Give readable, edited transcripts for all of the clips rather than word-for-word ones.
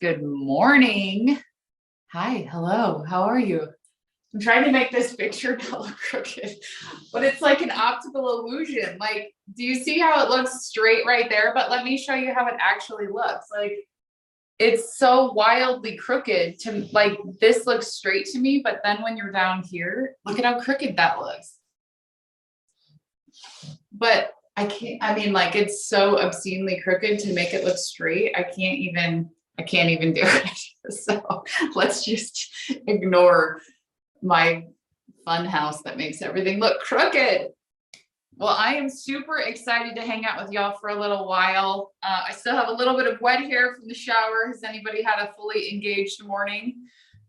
Good morning. Hi, hello, how are you? I'm trying to make this picture not look crooked, but it's like an optical illusion. Like, do you see how it looks straight right there? But let me show you how it actually looks. Like, it's so wildly crooked to like this looks straight to me, but then when you're down here, look at how crooked that looks. But I mean, like, it's so obscenely crooked to make it look straight. I can't even do it. So let's just ignore my fun house that makes everything look crooked. Well, I am super excited to hang out with y'all for a little while. I still have a little bit of wet hair from the shower. Has anybody had a fully engaged morning?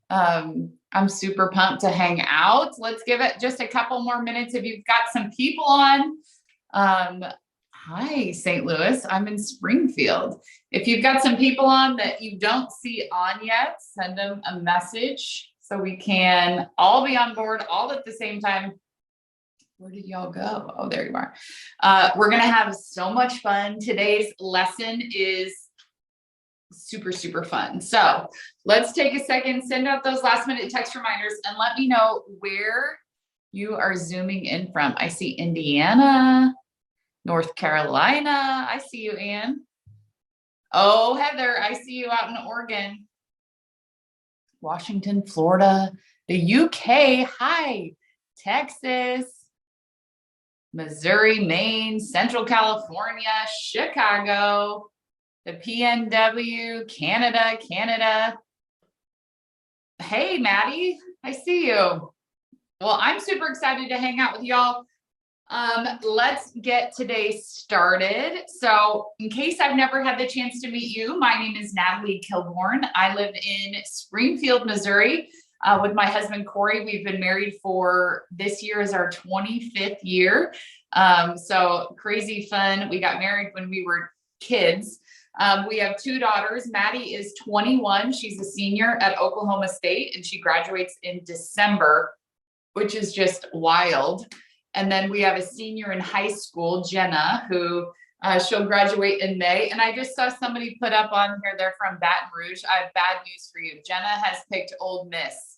I'm super pumped to hang out. Let's give it just a couple more minutes. If you've got some people on, hi, St. Louis. I'm in Springfield. If you've got some people on that you don't see on yet, send them a message so we can all be on board all at the same time. Where did y'all go? Oh, there you are. We're going to have so much fun. Today's lesson is super, super fun. So let's take a second, send out those last minute text reminders and let me know where you are zooming in from. I see Indiana, North Carolina. I see you, Ann. Oh, Heather, I see you out in Oregon. Washington, Florida, the UK. Hi, Texas, Missouri, Maine, Central California, Chicago, the PNW, Canada. Hey, Maddie, I see you. Well, I'm super excited to hang out with y'all. Let's get today started. So in case I've never had the chance to meet you, my name is Natalie Kilborn. I live in Springfield, Missouri, with my husband, Corey. We've been married for this year is our 25th year. So crazy fun. We got married when we were kids. We have two daughters. Maddie is 21. She's a senior at Oklahoma State and she graduates in December, which is just wild. And then we have a senior in high school, Jenna, who she'll graduate in May. And I just saw somebody put up on here, they're from Baton Rouge. I have bad news for you. Jenna has picked Ole Miss.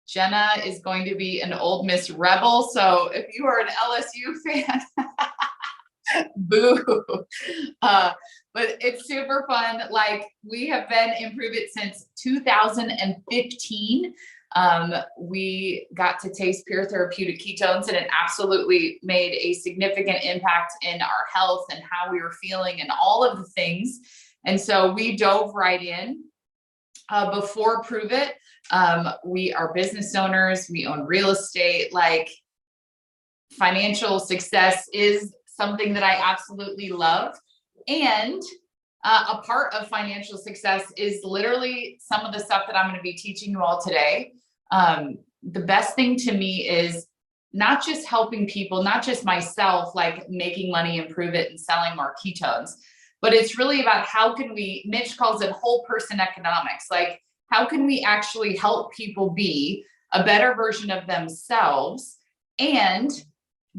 Jenna is going to be an Ole Miss Rebel. So if you are an LSU fan, boo. But it's super fun. Like we have been in Prove It since 2015. We got to taste Pure Therapeutic ketones and it absolutely made a significant impact in our health and how we were feeling and all of the things. And so we dove right in. Before Prove It, we are business owners, we own real estate. Like financial success is something that I absolutely love. And a part of financial success is literally some of the stuff that I'm going to be teaching you all today. The best thing to me is not just helping people, not just myself, like making money, improve it and selling more ketones, but it's really about how can we, Mitch calls it whole person economics. Like how can we actually help people be a better version of themselves and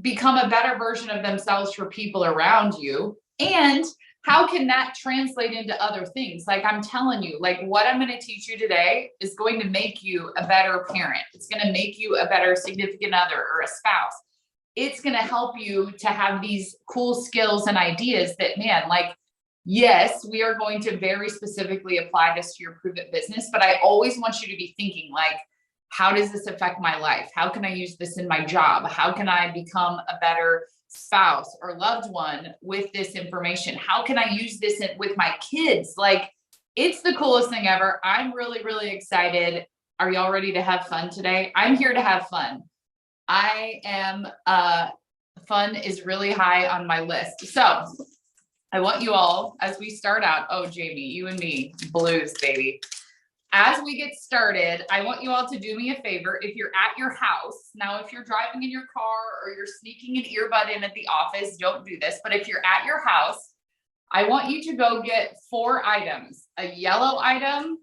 become a better version of themselves for people around you? And how can that translate into other things? Like I'm telling you, like what I'm going to teach you today is going to make you a better parent. It's going to make you a better significant other or a spouse. It's going to help you to have these cool skills and ideas that, man, like, yes, we are going to very specifically apply this to your Prove It business, but I always want you to be thinking like, how does this affect my life? How can I use this in my job? How can I become a better spouse or loved one with this information? How can I use this with my kids? Like it's the coolest thing ever. I'm really, really excited. Are y'all ready to have fun today? I'm here to have fun. I am, fun is really high on my list. So I want you all, as we start out, oh, Jamie, you and me, blues, baby. As we get started, I want you all to do me a favor. If you're at your house, now if you're driving in your car or you're sneaking an earbud in at the office, don't do this. But if you're at your house, I want you to go get 4 items, a yellow item,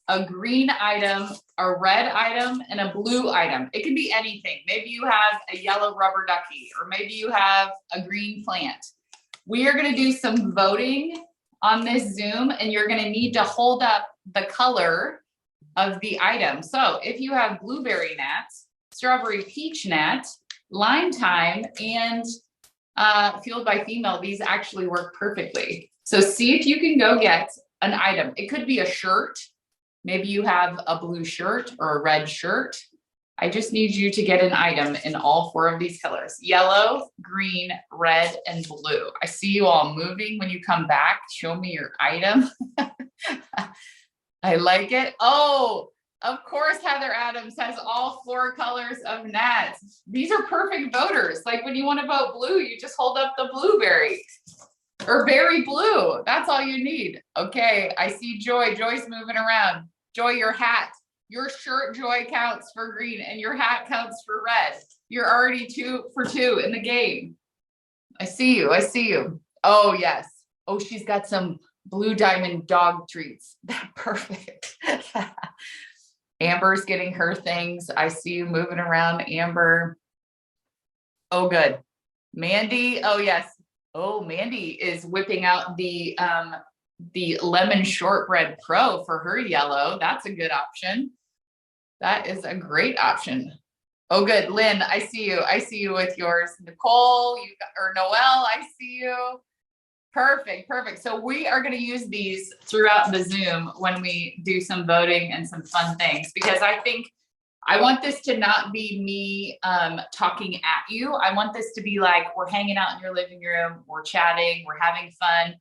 a green item, a red item, and a blue item. It can be anything. Maybe you have a yellow rubber ducky, or maybe you have a green plant. We are going to do some voting on this Zoom, and you're going to need to hold up the color of the item. So if you have blueberry gnats, strawberry peach gnat, lime thyme, and fueled by female, these actually work perfectly. So see if you can go get an item. It could be a shirt. Maybe you have a blue shirt or a red shirt. I just need you to get an item in all 4 of these colors: yellow, green, red, and blue. I see you all moving. When you come back, show me your item. I like it. Oh, of course, Heather Adams has all 4 colors of gnats. These are perfect voters. Like when you want to vote blue, you just hold up the blueberry or berry blue. That's all you need. Okay, I see Joy. Joy's moving around. Joy, your hat. Your shirt, Joy, counts for green and your hat counts for red. You're already 2 for 2 in the game. I see you. I see you. Oh, yes. Oh, she's got some blue diamond dog treats. Perfect. Amber's getting her things. I see you moving around, Amber. Oh, good. Mandy. Oh, yes. Oh, Mandy is whipping out the lemon shortbread pro for her yellow. That's a good option. That is a great option. Oh, good. Lynn, I see you. I see you with yours. Nicole, or Noelle, I see you. Perfect. Perfect. So we are going to use these throughout the Zoom when we do some voting and some fun things, because I think I want this to not be me talking at you. I want this to be like, we're hanging out in your living room, we're chatting, we're having fun.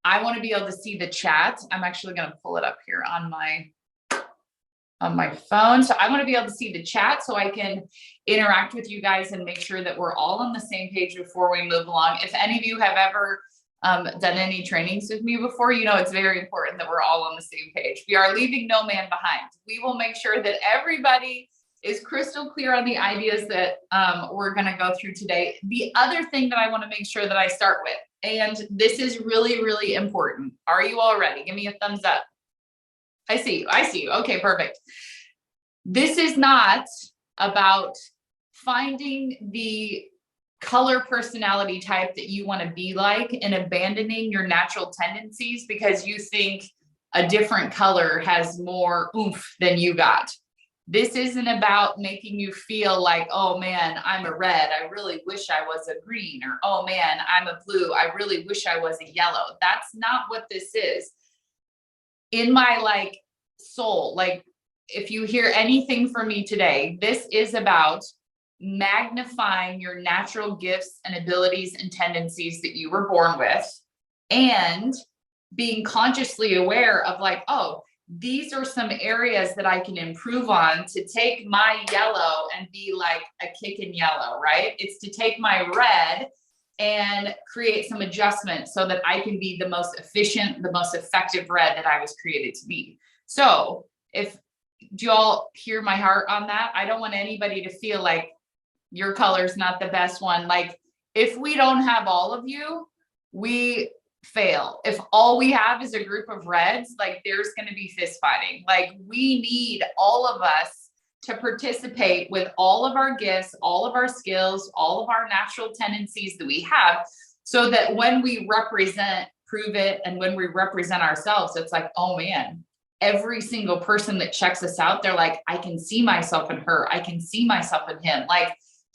I want to be able to see the chat. I'm actually going to pull it up here on my phone. So I want to be able to see the chat so I can interact with you guys and make sure that we're all on the same page before we move along. If any of you have ever done any trainings with me before, you know it's very important that we're all on the same page. We are leaving no man behind. We will make sure that everybody is crystal clear on the ideas that we're going to go through today. The other thing that I want to make sure that I start with, and this is really, really important. Are you all ready? Give me a thumbs up. I see you. I see you. Okay, perfect. This is not about finding the color personality type that you want to be like and abandoning your natural tendencies because you think a different color has more oomph than you got. This isn't about making you feel like, oh man, I'm a red, I really wish I was a green, or oh man, I'm a blue, I really wish I was a yellow. That's not what this is. In my soul, if you hear anything from me today, this is about magnifying your natural gifts and abilities and tendencies that you were born with, and being consciously aware of oh, these are some areas that I can improve on to take my yellow and be like a kick in yellow, right? It's to take my red and create some adjustments so that I can be the most efficient, the most effective red that I was created to be. So do you all hear my heart on that? I don't want anybody to feel like your color's not the best one. If we don't have all of you, we fail. If all we have is a group of reds, there's going to be fist fighting. We need all of us to participate with all of our gifts, all of our skills, all of our natural tendencies that we have, so that when we represent, prove it, and when we represent ourselves, it's oh man, every single person that checks us out, they're I can see myself in her. I can see myself in him.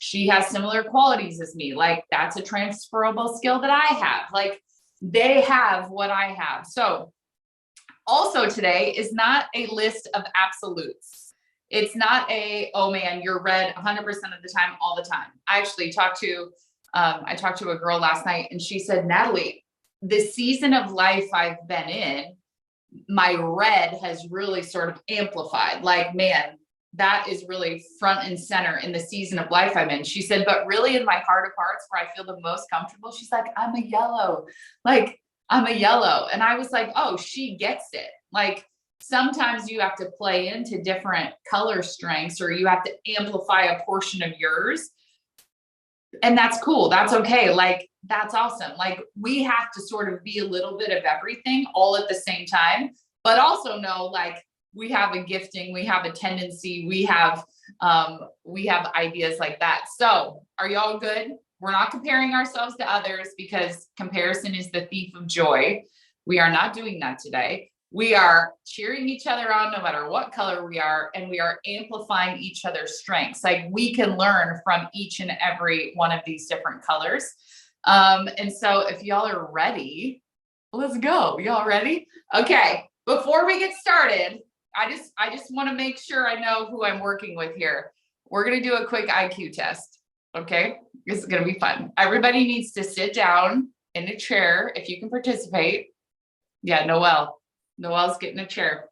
She has similar qualities as me. That's a transferable skill that I have. They have what I have. So also today is not a list of absolutes. It's not oh man, you're red 100% of the time, all the time. I actually talked to a girl last night and she said, Natalie, the season of life I've been in, my red has really sort of amplified. Man, that is really front and center in the season of life I'm in. She said, but really in my heart of hearts where I feel the most comfortable, she's like, I'm a yellow. I'm a yellow. And I was like, oh, she gets it. Sometimes you have to play into different color strengths, or you have to amplify a portion of yours. And that's cool. That's okay. That's awesome. We have to sort of be a little bit of everything all at the same time, but also know we have a gifting, we have a tendency, we have ideas like that. So are y'all good? We're not comparing ourselves to others because comparison is the thief of joy. We are not doing that today. We are cheering each other on no matter what color we are, and we are amplifying each other's strengths. Like we can learn from each and every one of these different colors. And so if y'all are ready, let's go. Y'all ready? Okay. Before we get started, I just want to make sure I know who I'm working with here. We're going to do a quick IQ test. Okay. This is going to be fun. Everybody needs to sit down in a chair if you can participate. Yeah, Noelle's getting a chair.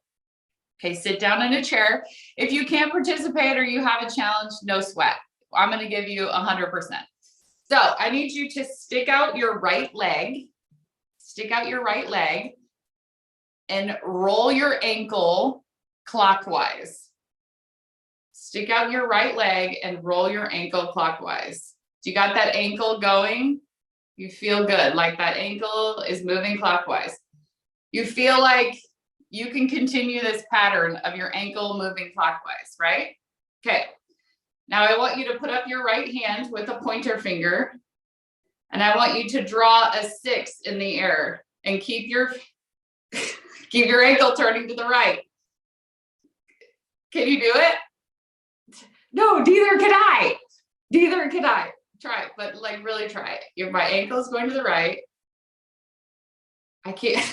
Okay, sit down in a chair. If you can't participate or you have a challenge, no sweat. I'm going to give you 100%. So I need you to stick out your right leg. Stick out your right leg and roll your ankle clockwise. Stick out your right leg and roll your ankle clockwise. Do you got that ankle going? You feel good, like that ankle is moving clockwise. You feel like you can continue this pattern of your ankle moving clockwise, right? Okay. Now I want you to put up your right hand with a pointer finger, and I want you to draw a 6 in the air and keep your ankle turning to the right. Can you do it? No, neither can I. Neither can I. Try it, but like really try it. My ankle's going to the right. I can't.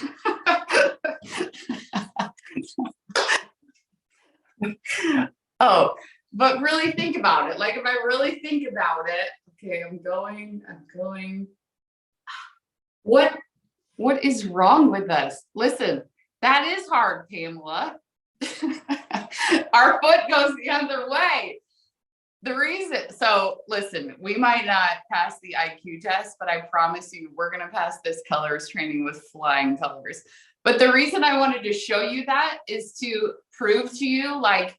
Oh, but really think about it. Like if I really think about it, okay, I'm going. What is wrong with us? Listen, that is hard, Pamela. Our foot goes the other way. The reason, so listen, we might not pass the IQ test, but I promise you, we're going to pass this colors training with flying colors. But the reason I wanted to show you that is to prove to you, like,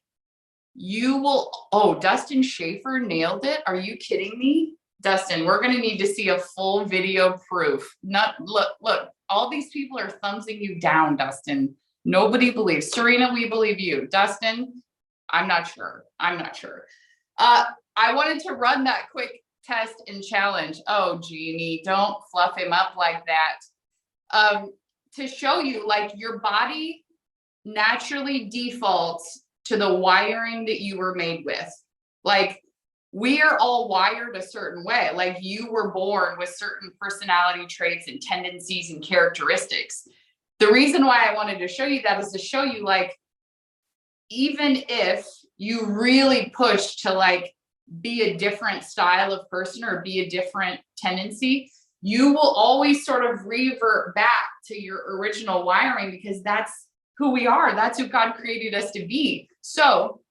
you will, oh, Dustin Schaefer nailed it. Are you kidding me? Dustin, we're going to need to see a full video proof. Look, all these people are thumbsing you down, Dustin. Nobody believes. Serena, we believe you. Dustin, I'm not sure. I wanted to run that quick test and challenge. Oh, Jeannie, don't fluff him up like that. To show you, like, your body naturally defaults to the wiring that you were made with. Like, we are all wired a certain way. Like, you were born with certain personality traits and tendencies and characteristics. The reason why I wanted to show you that is to show you, like, even if you really push to like be a different style of person or be a different tendency, you will always sort of revert back to your original wiring, because that's who we are. That's who God created us to be. So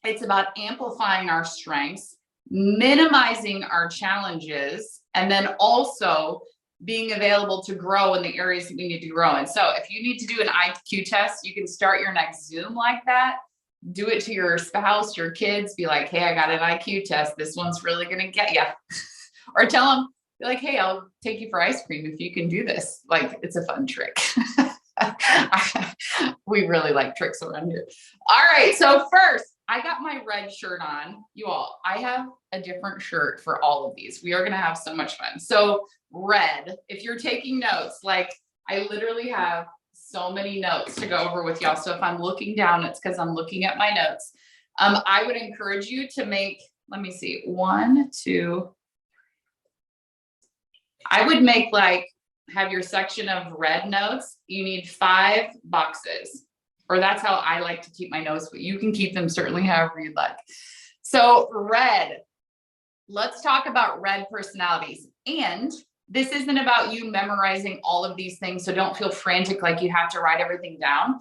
it's about amplifying our strengths, minimizing our challenges, and then also being available to grow in the areas that we need to grow in. So if you need to do an IQ test, you can start your next Zoom like that. Do it to your spouse, your kids, be like, hey, I got an IQ test. This one's really going to get you. Or tell them, be like, hey, I'll take you for ice cream if you can do this. Like, it's a fun trick. We really like tricks around here. All right. So first, I got my red shirt on. You all, I have a different shirt for all of these. We are going to have so much fun. So red, if you're taking notes, like I literally have so many notes to go over with y'all. So if I'm looking down, it's because I'm looking at my notes. I would encourage you to make, let me see, 1, 2. I would make like, have your section of red notes. You need 5 boxes, or that's how I like to keep my notes, but you can keep them certainly however you'd like. So red, let's talk about red personalities. And this isn't about you memorizing all of these things, so don't feel frantic like you have to write everything down.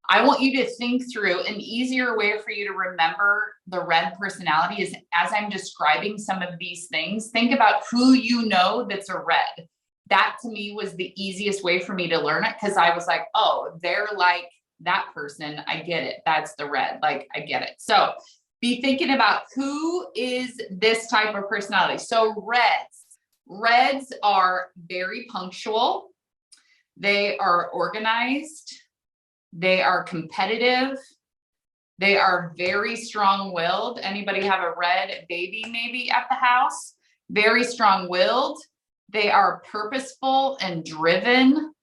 I want you to think through an easier way for you to remember the red personality is, as I'm describing some of these things, think about who you know that's a red. That to me was the easiest way for me to learn it, because I was like, oh, they're like that person. I get it. That's the red. Like, I get it. So be thinking about who is this type of personality. So reds are very punctual. They are organized. They are competitive. They are very strong-willed. Anybody have a red baby maybe at the house? Very strong-willed. They are purposeful and driven.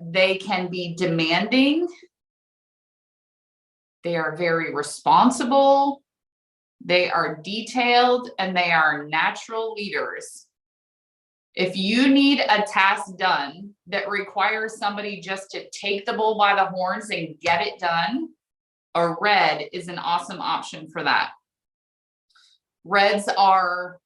They can be demanding. They are very responsible. They are detailed, and they are natural leaders. If you need a task done that requires somebody just to take the bull by the horns and get it done, a red is an awesome option for that. Reds are,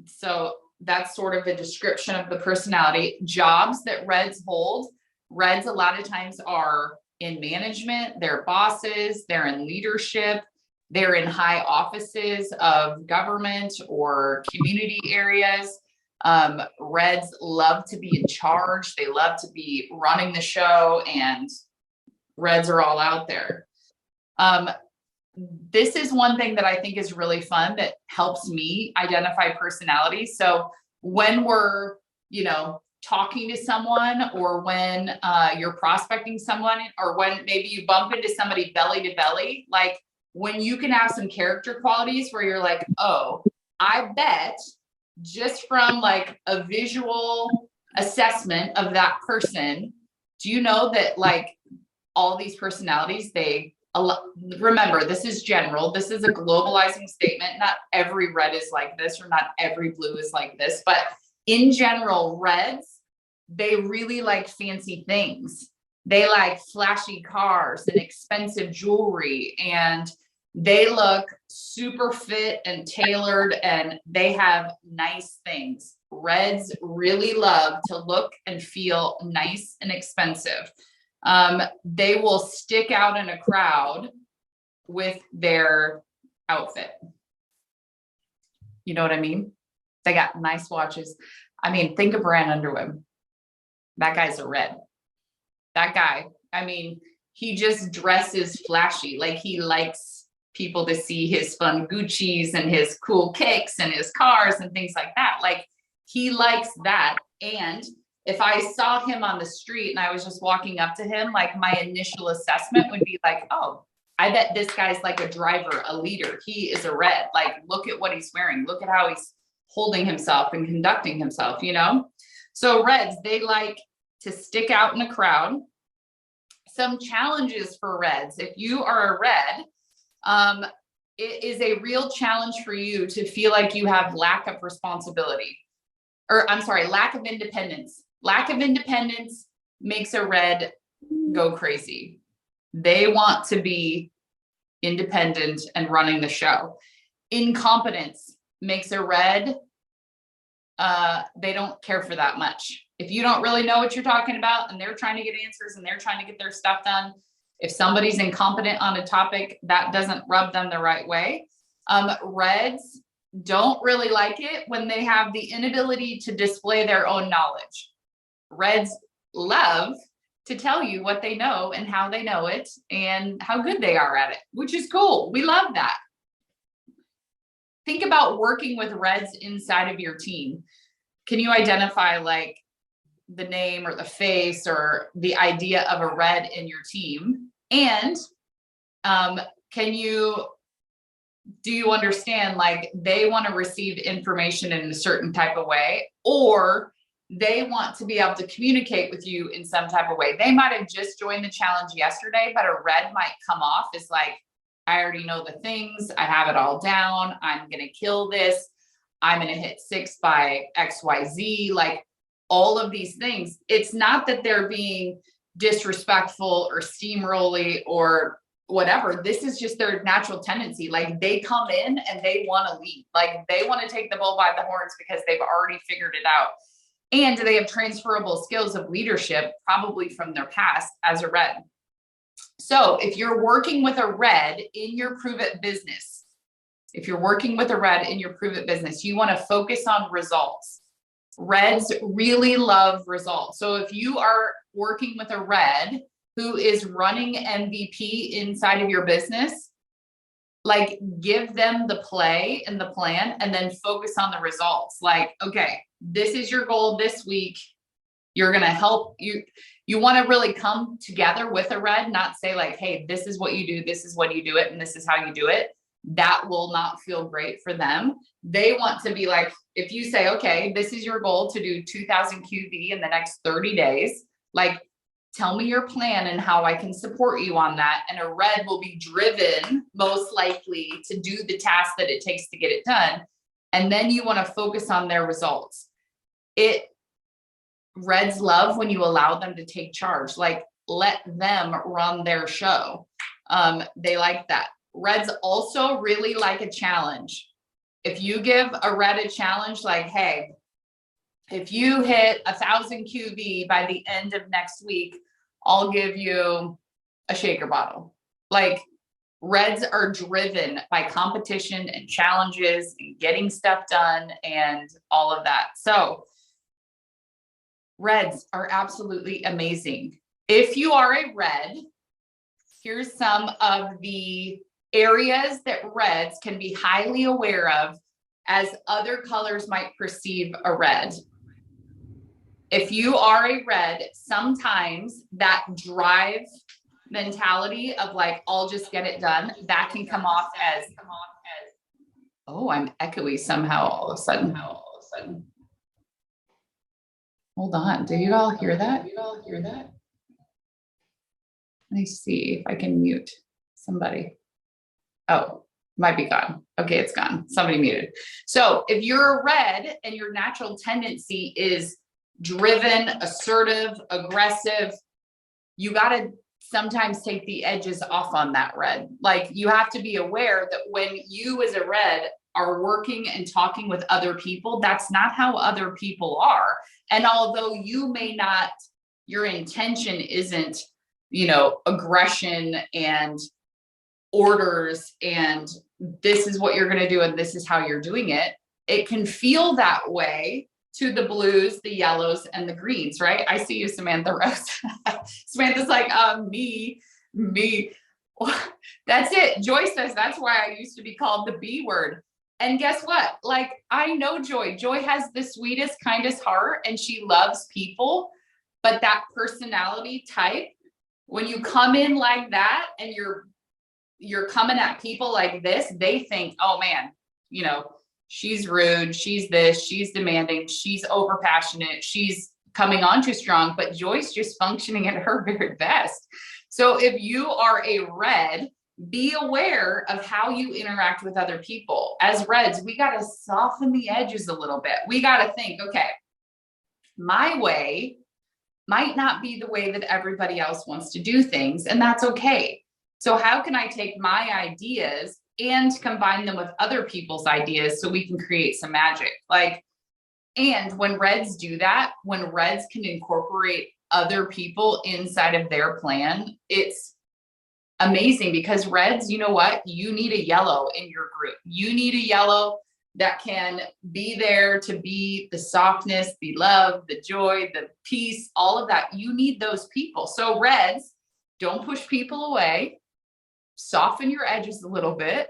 so that's sort of a description of the personality. Jobs that reds hold, reds a lot of times are in management, they're bosses, they're in leadership, they're in high offices of government or community areas. Reds love to be in charge. They love to be running the show, and reds are all out there. This is one thing that I think is really fun that helps me identify personalities. So when we're, talking to someone, or when you're prospecting someone, or when maybe you bump into somebody belly to belly, like when you can have some character qualities where you're like, oh, I bet just from like a visual assessment of that person, do you know that like all these personalities, remember, this is general, this is a globalizing statement. Not every red is like this, or not every blue is like this, but in general, reds, they really like fancy things. They like flashy cars and expensive jewelry, and they look super fit and tailored, and they have nice things. Reds really love to look and feel nice and expensive. They will stick out in a crowd with their outfit. You know what I mean? They got nice watches. I mean, think of Brand Underwood. That guy's a red. That guy, I mean, he just dresses flashy. Like, he likes people to see his fun Gucci's and his cool kicks and his cars and things like that. Like, he likes that. And if I saw him on the street and I was just walking up to him, like, my initial assessment would be like, oh, I bet this guy's like a driver, a leader. He is a red. Like, look at what he's wearing. Look at how he's holding himself and conducting himself, So reds, they like to stick out in a crowd. Some challenges for reds. If you are a red, it is a real challenge for you to feel like you have lack of responsibility, or I'm sorry, lack of independence. Lack of independence makes a red go crazy. They want to be independent and running the show. Incompetence makes a red, they don't care for that much. If you don't really know what you're talking about and they're trying to get answers and they're trying to get their stuff done, if somebody's incompetent on a topic, that doesn't rub them the right way. Reds don't really like it when they have the inability to display their own knowledge. Reds love to tell you what they know and how they know it and how good they are at it, which is cool. We love that. Think about working with reds inside of your team. Can you identify like the name or the face or the idea of a red in your team? And do you understand, like, they want to receive information in a certain type of way, or they want to be able to communicate with you in some type of way? They might have just joined the challenge yesterday, but a red might come off as like, I already know the things, I have it all down, I'm going to kill this, I'm going to hit 6 by XYZ, like all of these things. It's not that they're being disrespectful or steamrolly or whatever. This is just their natural tendency. Like, they come in and they want to lead. Like, they want to take the bull by the horns because they've already figured it out. And they have transferable skills of leadership, probably from their past as a red. So if you're working with a red in your Prove It business, you want to focus on results. Reds really love results. So if you are working with a red who is running MVP inside of your business, like, give them the play and the plan and then focus on the results. Like, okay, this is your goal this week. You're going to help you. You want to really come together with a red, not say like, hey, this is what you do. This is what you do it. And this is how you do it. That will not feel great for them. They want to be like, if you say, okay, this is your goal to do 2000 QV in the next 30 days, Like, tell me your plan and how I can support you on that. And a red will be driven most likely to do the task that it takes to get it done. And then you want to focus on their results. Reds love when you allow them to take charge, like let them run their show. They like that. Reds also really like a challenge. If you give a red a challenge, like, hey, if you hit 1,000 QV by the end of next week, I'll give you a shaker bottle. Like, reds are driven by competition and challenges and getting stuff done and all of that. So reds are absolutely amazing. If you are a red, here's some of the areas that reds can be highly aware of as other colors might perceive a red. If you are a red, sometimes that drive mentality of like, I'll just get it done, that can come off as, oh, I'm echoey somehow all of a sudden. Hold on, do you all hear that? Let me see if I can mute somebody. Oh, might be gone. Okay, it's gone. Somebody muted. So if you're a red and your natural tendency is driven, assertive, aggressive, you got to sometimes take the edges off on that red. Like, you have to be aware that when you as a red are working and talking with other people, that's not how other people are. And although you may not, your intention isn't, aggression and orders and this is what you're going to do and this is how you're doing it, it can feel that way to the blues, the yellows, and the greens, right? I see you, Samantha Rose. Samantha's like, me. That's it. Joy says, that's why I used to be called the B word. And guess what? Like, I know Joy. Joy has the sweetest, kindest heart, and she loves people. But that personality type, when you come in like that and you're coming at people like this, they think, oh man, she's rude, she's this, she's demanding, she's over passionate, she's coming on too strong, but Joy's just functioning at her very best. So if you are a red, be aware of how you interact with other people. As reds, we got to soften the edges a little bit. We got to think, okay, my way might not be the way that everybody else wants to do things, and that's okay. So how can I take my ideas and combine them with other people's ideas so we can create some magic? And when reds do that, when reds can incorporate other people inside of their plan, it's amazing, because reds, you know what? You need a yellow in your group. You need a yellow that can be there to be the softness, the love, the joy, the peace, all of that. You need those people. So reds, don't push people away. Soften your edges a little bit.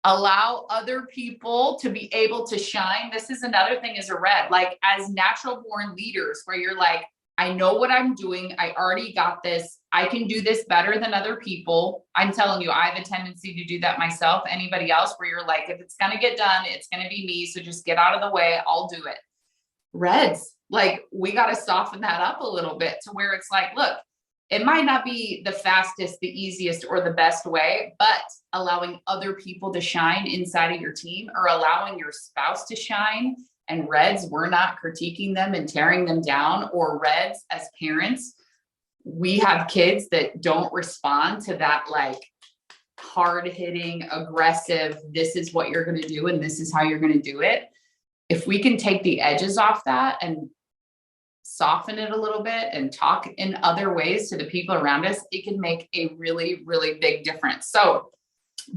Allow other people to be able to shine. This is another thing as a red, like as natural born leaders, where you're like, I know what I'm doing. I already got this. I can do this better than other people. I'm telling you, I have a tendency to do that myself. Anybody else where you're like, if it's going to get done, it's going to be me. So just get out of the way. I'll do it. Reds, like, we got to soften that up a little bit to where it's like, look, it might not be the fastest, the easiest, or the best way, but allowing other people to shine inside of your team, or allowing your spouse to shine. And reds, we're not critiquing them and tearing them down. Or reds, as parents, we have kids that don't respond to that, like, hard hitting, aggressive, this is what you're going to do and this is how you're going to do it. If we can take the edges off that and soften it a little bit and talk in other ways to the people around us, it can make a really, really big difference. So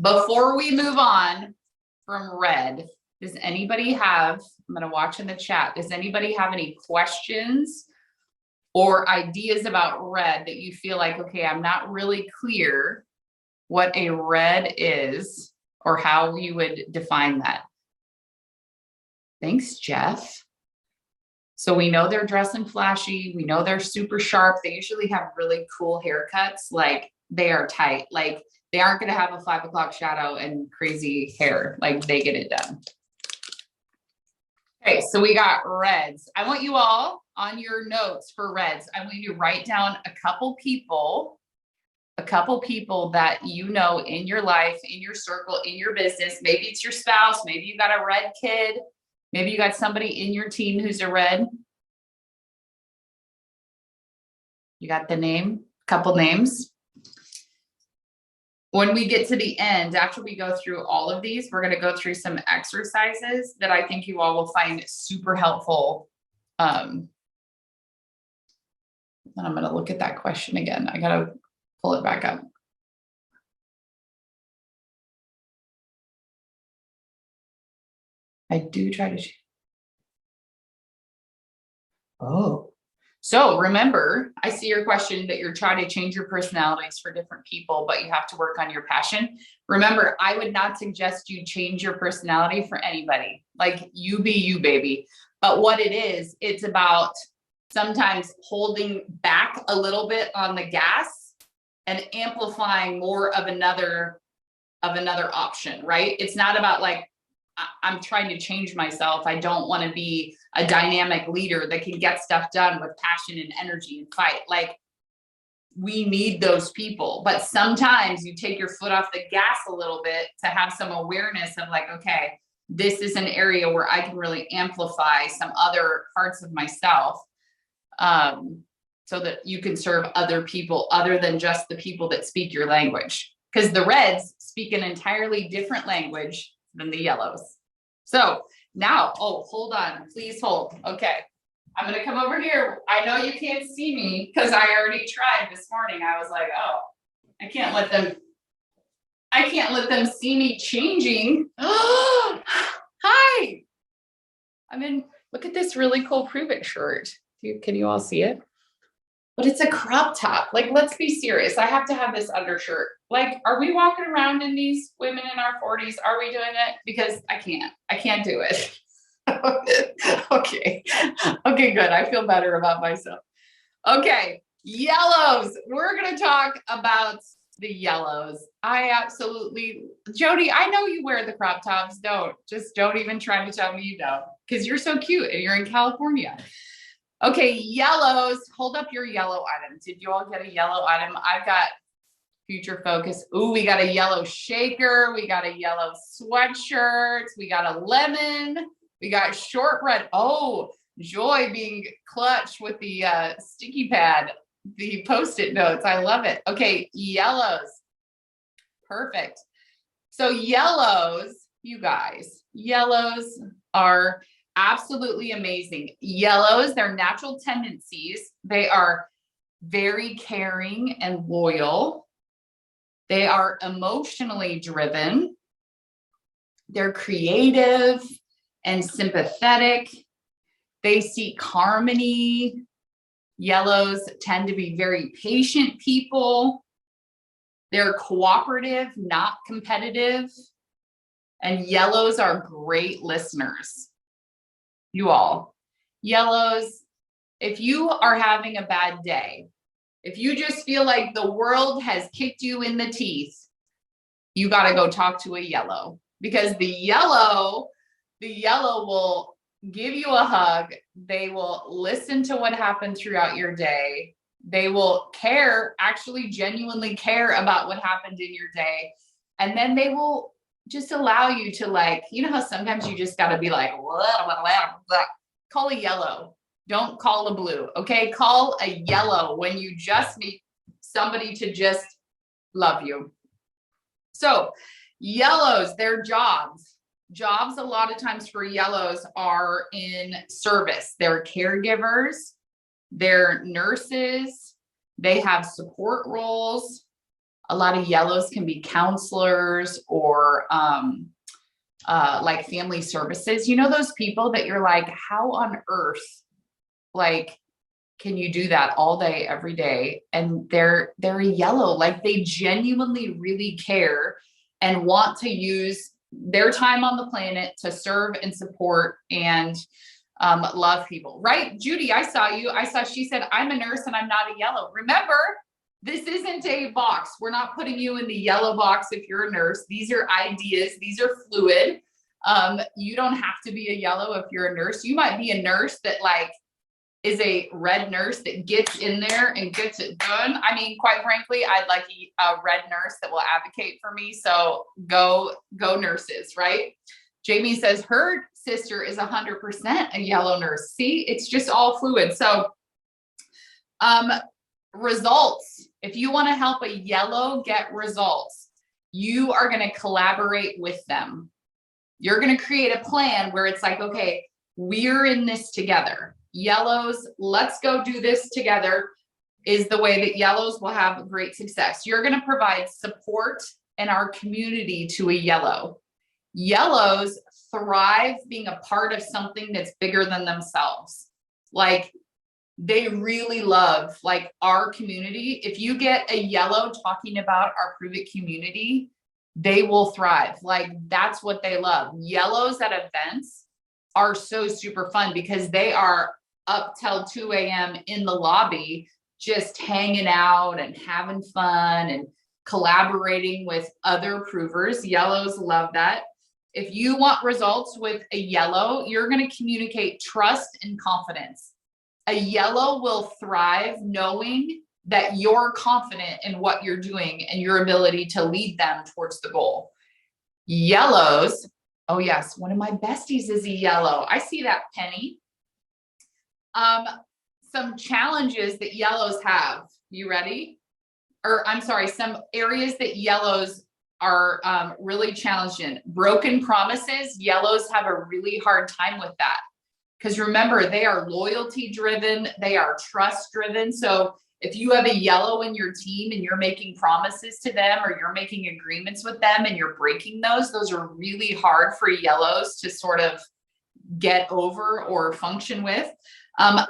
before we move on from red, does anybody have, I'm going to watch in the chat, does anybody have any questions or ideas about red that you feel like, okay, I'm not really clear what a red is or how you would define that? Thanks, Jeff. So we know they're dressing flashy. We know they're super sharp. They usually have really cool haircuts. Like, they are tight. Like, they aren't going to have a 5 o'clock shadow and crazy hair. Like, they get it done. Okay, so we got reds. I want you all on your notes for reds, I want you to write down a couple people that you know in your life, in your circle, in your business. Maybe it's your spouse, maybe you got a red kid, maybe you got somebody in your team who's a red. You got the name, couple names. When we get to the end, after we go through all of these, we're going to go through some exercises that I think you all will find super helpful. And I'm going to look at that question again. I got to pull it back up. I do try to. Oh. So remember, I see your question that you're trying to change your personalities for different people, but you have to work on your passion. Remember, I would not suggest you change your personality for anybody. Like, you be you, baby. But what it is, it's about sometimes holding back a little bit on the gas and amplifying more of another option, right? It's not about like, I'm trying to change myself. I don't want to be a dynamic leader that can get stuff done with passion and energy and fight. Like, we need those people, but sometimes you take your foot off the gas a little bit to have some awareness of like, okay, this is an area where I can really amplify some other parts of myself, so that you can serve other people other than just the people that speak your language. Because the reds speak an entirely different language than the yellows. So now, oh, hold on, please hold. Okay, I'm gonna come over here. I know you can't see me because I already tried this morning. I was like, oh, I can't let them see me changing. Hi, look at this really cool Prove It shirt. Can you all see it? But it's a crop top. Like, let's be serious. I have to have this undershirt. Like, are we walking around in these women in our 40s? Are we doing it? Because I can't do it. Okay. Okay, good. I feel better about myself. Okay. Yellows. We're going to talk about the yellows. Jody, I know you wear the crop tops. Don't even try to tell me you don't, because you're so cute and you're in California. Okay, yellows, hold up your yellow items. Did you all get a yellow item? I've got Future Focus. Ooh, we got a yellow shaker. We got a yellow sweatshirt. We got a lemon. We got shortbread. Oh, Joy being clutch with the sticky pad, the Post-it notes. I love it. Okay, yellows. Perfect. So yellows, you guys, yellows are absolutely amazing. Yellows, their natural tendencies, they are very caring and loyal. They are emotionally driven. They're creative and sympathetic. They seek harmony. Yellows tend to be very patient people. They're cooperative, not competitive. And yellows are great listeners. You all, yellows, if you are having a bad day, if you just feel like the world has kicked you in the teeth, you got to go talk to a yellow, because the yellow will give you a hug. They will listen to what happened throughout your day. They will care, actually genuinely care about what happened in your day. And then they will just allow you to, like, you know how sometimes you just got to be like, blah, blah, blah, blah. Call a yellow. Don't call a blue. Okay. Call a yellow when you just need somebody to just love you. So yellows, their jobs a lot of times for yellows are in service. They're caregivers, they're nurses, they have support roles. A lot of yellows can be counselors or like family services. You know, those people that you're like, how on earth, like, can you do that all day, every day? And they're a yellow, like they genuinely really care and want to use their time on the planet to serve and support and love people, right? Judy, I saw she said, I'm a nurse and I'm not a yellow. Remember, this isn't a box. We're not putting you in the yellow box if you're a nurse. These are ideas. These are fluid. You don't have to be a yellow if you're a nurse. You might be a nurse that, like, is a red nurse that gets in there and gets it done. I mean, quite frankly, I'd like a red nurse that will advocate for me. So go nurses, right? Jamie says her sister is 100% a yellow nurse. See, it's just all fluid. So results, if you want to help a yellow get results, you are going to collaborate with them. You're going to create a plan where it's like, okay, we're in this together. Yellows, let's go do this together, is the way that yellows will have great success. You're going to provide support in our community to a yellow. Yellows thrive being a part of something that's bigger than themselves. Like, they really love like our community. If you get a yellow talking about our Prove It community, they will thrive. Like, that's what they love. Yellows at events are so super fun because they are up till 2 a.m. in the lobby, just hanging out and having fun and collaborating with other provers. Yellows love that. If you want results with a yellow, you're going to communicate trust and confidence. A yellow will thrive knowing that you're confident in what you're doing and your ability to lead them towards the goal. Yellows, oh yes, one of my besties is a yellow. I see that, Penny. Some challenges that yellows have. You ready? Or I'm sorry, some areas that yellows are really challenged in. Broken promises, yellows have a really hard time with that. Because remember, they are loyalty driven, they are trust driven. So if you have a yellow in your team and you're making promises to them or you're making agreements with them and you're breaking those are really hard for yellows to sort of get over or function with.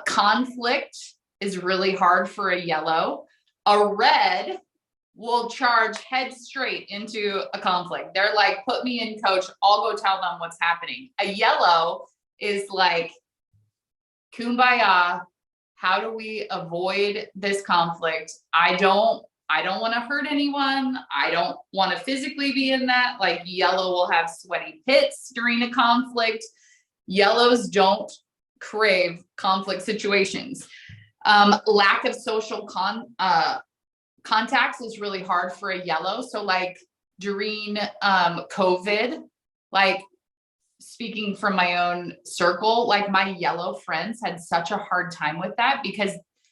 Conflict is really hard for a yellow. A red will charge head straight into a conflict. They're like, put me in, coach, I'll go tell them what's happening. A yellow is like, kumbaya, how do we avoid this conflict? I don't want to hurt anyone. I don't want to physically be in that. Like, yellow will have sweaty pits during a conflict. Yellows don't crave conflict situations. Lack of social contacts is really hard for a yellow. So like during COVID, like, speaking from my own circle, like my yellow friends had such a hard time with that because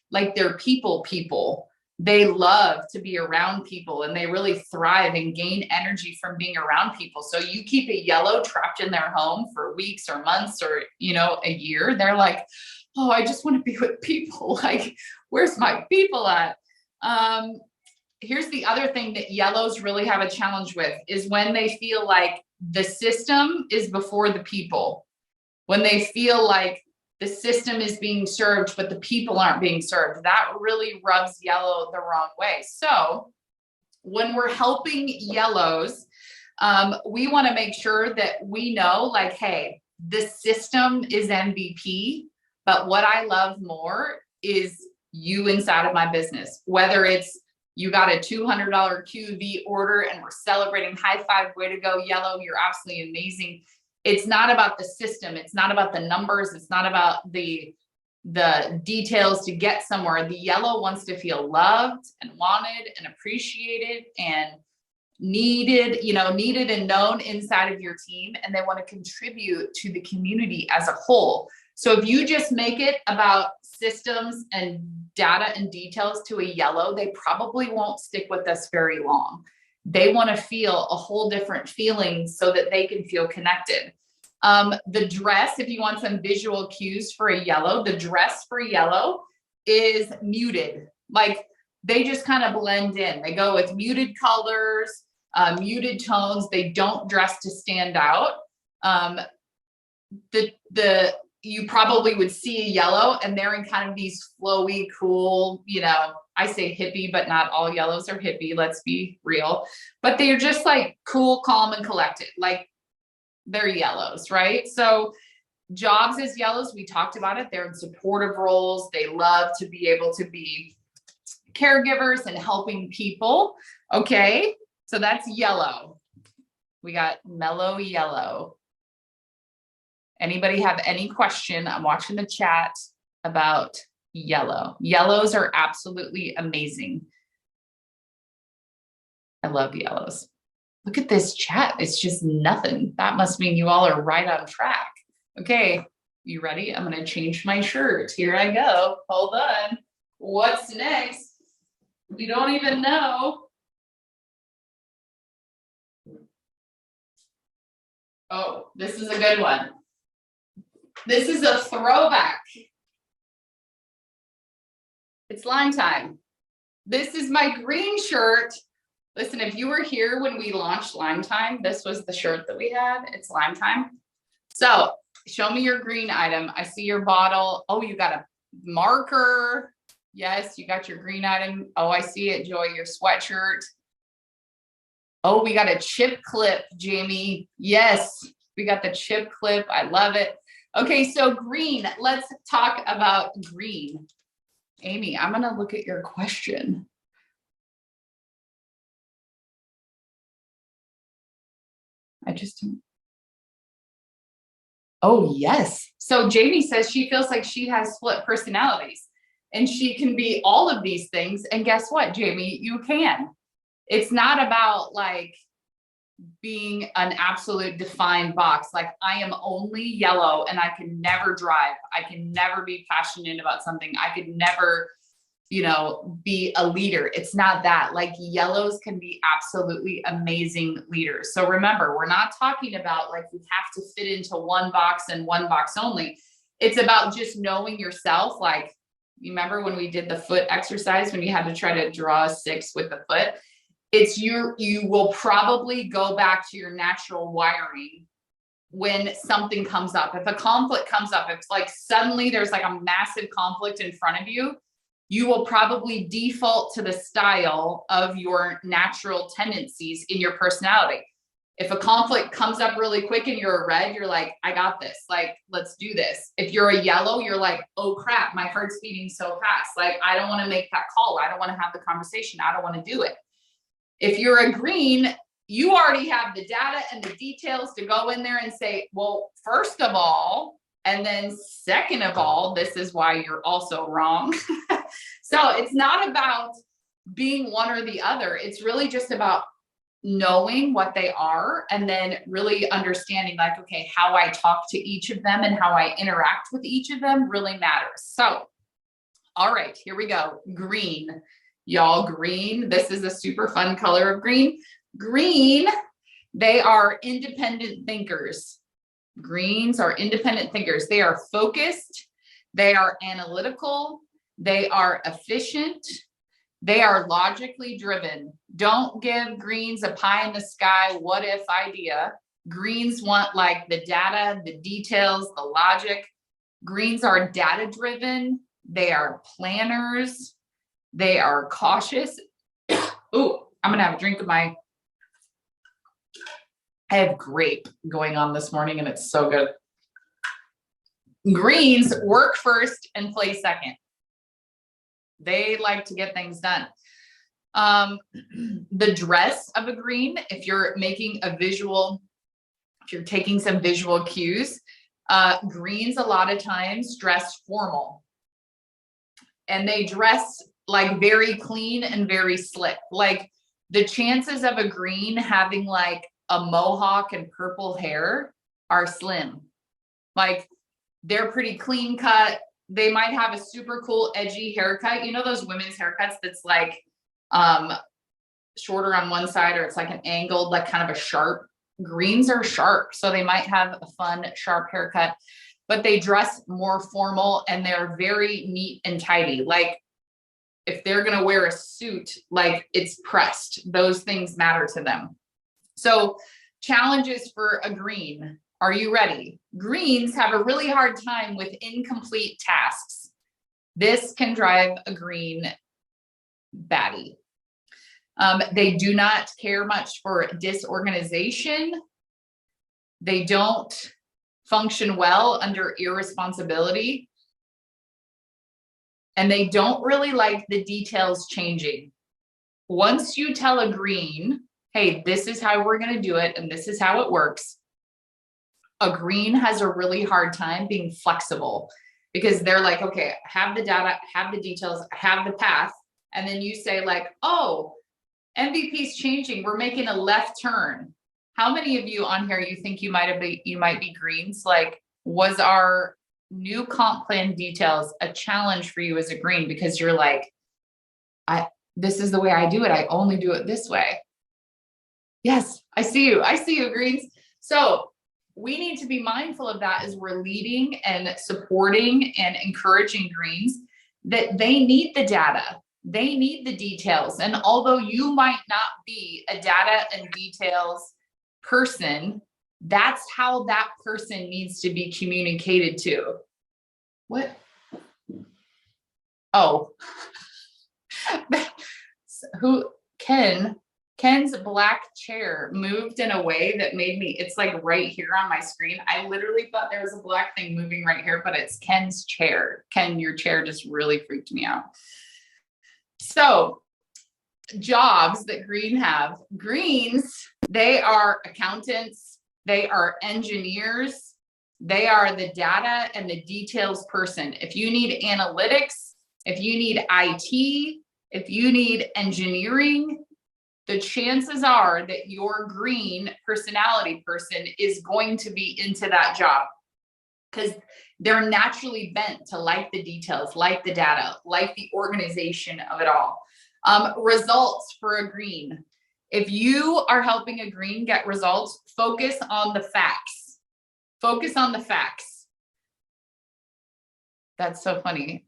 like they're people, they love to be around people and they really thrive and gain energy from being around people. So you keep a yellow trapped in their home for weeks or months or, you know, a year, they're like, oh, I just want to be with people. Like, where's my people at? Here's the other thing that yellows really have a challenge with is when they feel like the system is before the people. When they feel like the system is being served, but the people aren't being served, that really rubs yellow the wrong way. So when we're helping yellows, we want to make sure that we know, like, hey, the system is MVP, but what I love more is you inside of my business, whether it's you got a $200 QV order and we're celebrating, high five, way to go, yellow, you're absolutely amazing. It's not about the system. It's not about the numbers. It's not about the details to get somewhere. The yellow wants to feel loved and wanted and appreciated and needed and known inside of your team. And they want to contribute to the community as a whole. So if you just make it about systems and data and details to a yellow, they probably won't stick with us very long. They want to feel a whole different feeling so that they can feel connected. The dress, if you want some visual cues for a yellow, the dress for yellow is muted. Like, they just kind of blend in. They go with muted colors, muted tones. They don't dress to stand out. You probably would see a yellow and they're in kind of these flowy, cool, you know, I say hippie, but not all yellows are hippie. Let's be real, but they're just like cool, calm, and collected. Like, they're yellows, right? So jobs as yellows, we talked about it. They're in supportive roles. They love to be able to be caregivers and helping people. Okay. So that's yellow. We got mellow yellow. Anybody have any question? I'm watching the chat. about yellow? Yellows are absolutely amazing. I love yellows. Look at this chat. It's just nothing. That must mean you all are right on track. Okay, you ready? I'm going to change my shirt. Here I go. Hold on. What's next? We don't even know. Oh, this is a good one. This is a throwback. It's line time. This is my green shirt. Listen, if you were here when we launched Lime Time, this was the shirt that we had. It's Lime Time. So show me your green item. I see your bottle. Oh, you got a marker. Yes, you got your green item. Oh, I see it, Joy, your sweatshirt. Oh, we got a chip clip, Jamie. Yes, we got the chip clip. I love it. Okay, so green. Let's talk about green. Amy, I'm going to look at your question. I just don't. Oh, yes. So Jamie says she feels like she has split personalities and she can be all of these things. And guess what, Jamie? You can. It's not about like being an absolute defined box. Like I am only yellow and I can never drive. I can never be passionate about something. I could never, be a leader. It's not that. Like yellows can be absolutely amazing leaders. So remember, we're not talking about like you have to fit into one box and one box only. It's about just knowing yourself. Like, you remember when we did the foot exercise, when you had to try to draw a 6 with the foot? It's you will probably go back to your natural wiring when something comes up. If a conflict comes up, if like suddenly there's like a massive conflict in front of you, you will probably default to the style of your natural tendencies in your personality. If a conflict comes up really quick and you're a red, you're like, I got this. Like, let's do this. If you're a yellow, you're like, oh crap, my heart's beating so fast. Like, I don't want to make that call. I don't want to have the conversation. I don't want to do it. If you're a green, you already have the data and the details to go in there and say, well, first of all, and then second of all, this is why you're also wrong. So it's not about being one or the other. It's really just about knowing what they are and then really understanding like, okay, how I talk to each of them and how I interact with each of them really matters. So, all right, here we go. Green. Y'all, green. This is a super fun color of green. Green, they are independent thinkers. Greens are independent thinkers. They are focused. They are analytical. They are efficient. They are logically driven. Don't give greens a pie in the sky, what if idea. Greens want like the data, the details, the logic. Greens are data driven. They are planners. They are cautious. Ooh, I'm going to have a drink of I have grape going on this morning and it's so good. Greens work first and play second. They like to get things done. The dress of a green, if you're making a visual, if you're taking some visual cues, greens a lot of times dress formal. And they dress like very clean and very slick. Like the chances of a green having like a mohawk and purple hair are slim. Like they're pretty clean cut. They might have a super cool edgy haircut. You know, those women's haircuts that's like shorter on one side or it's like an angled, like kind of a sharp. Greens are sharp. So they might have a fun, sharp haircut, but they dress more formal and they're very neat and tidy. Like if they're going to wear a suit, like it's pressed, those things matter to them. So challenges for a green. Are you ready? Greens have a really hard time with incomplete tasks. This can drive a green batty. They do not care much for disorganization. They don't function well under irresponsibility. And they don't really like the details changing. Once you tell a green, hey, this is how we're going to do it, and this is how it works, a green has a really hard time being flexible. because they're like, okay, I have the data, I have the details, I have the path. And then you say like, oh, MVP's changing. We're making a left turn. How many of you on here you think you might be greens? Like, was our new comp plan details a challenge for you as a green? Because you're like, this is the way I do it. I only do it this way. Yes, I see you. I see you, greens. So we need to be mindful of that as we're leading and supporting and encouraging greens, that they need the data. They need the details. And although you might not be a data and details person, that's how that person needs to be communicated to. What? Oh, Ken's black chair moved in a way that made me, it's like right here on my screen. I literally thought there was a black thing moving right here, but it's Ken's chair. Ken, your chair just really freaked me out. So jobs that greens, they are accountants, they are engineers, they are the data and the details person. If you need analytics, if you need IT, if you need engineering, the chances are that your green personality person is going to be into that job, because they're naturally bent to like the details, like the data, like the organization of it all. Results for a green. If you are helping a green get results, focus on the facts. Focus on the facts. That's so funny.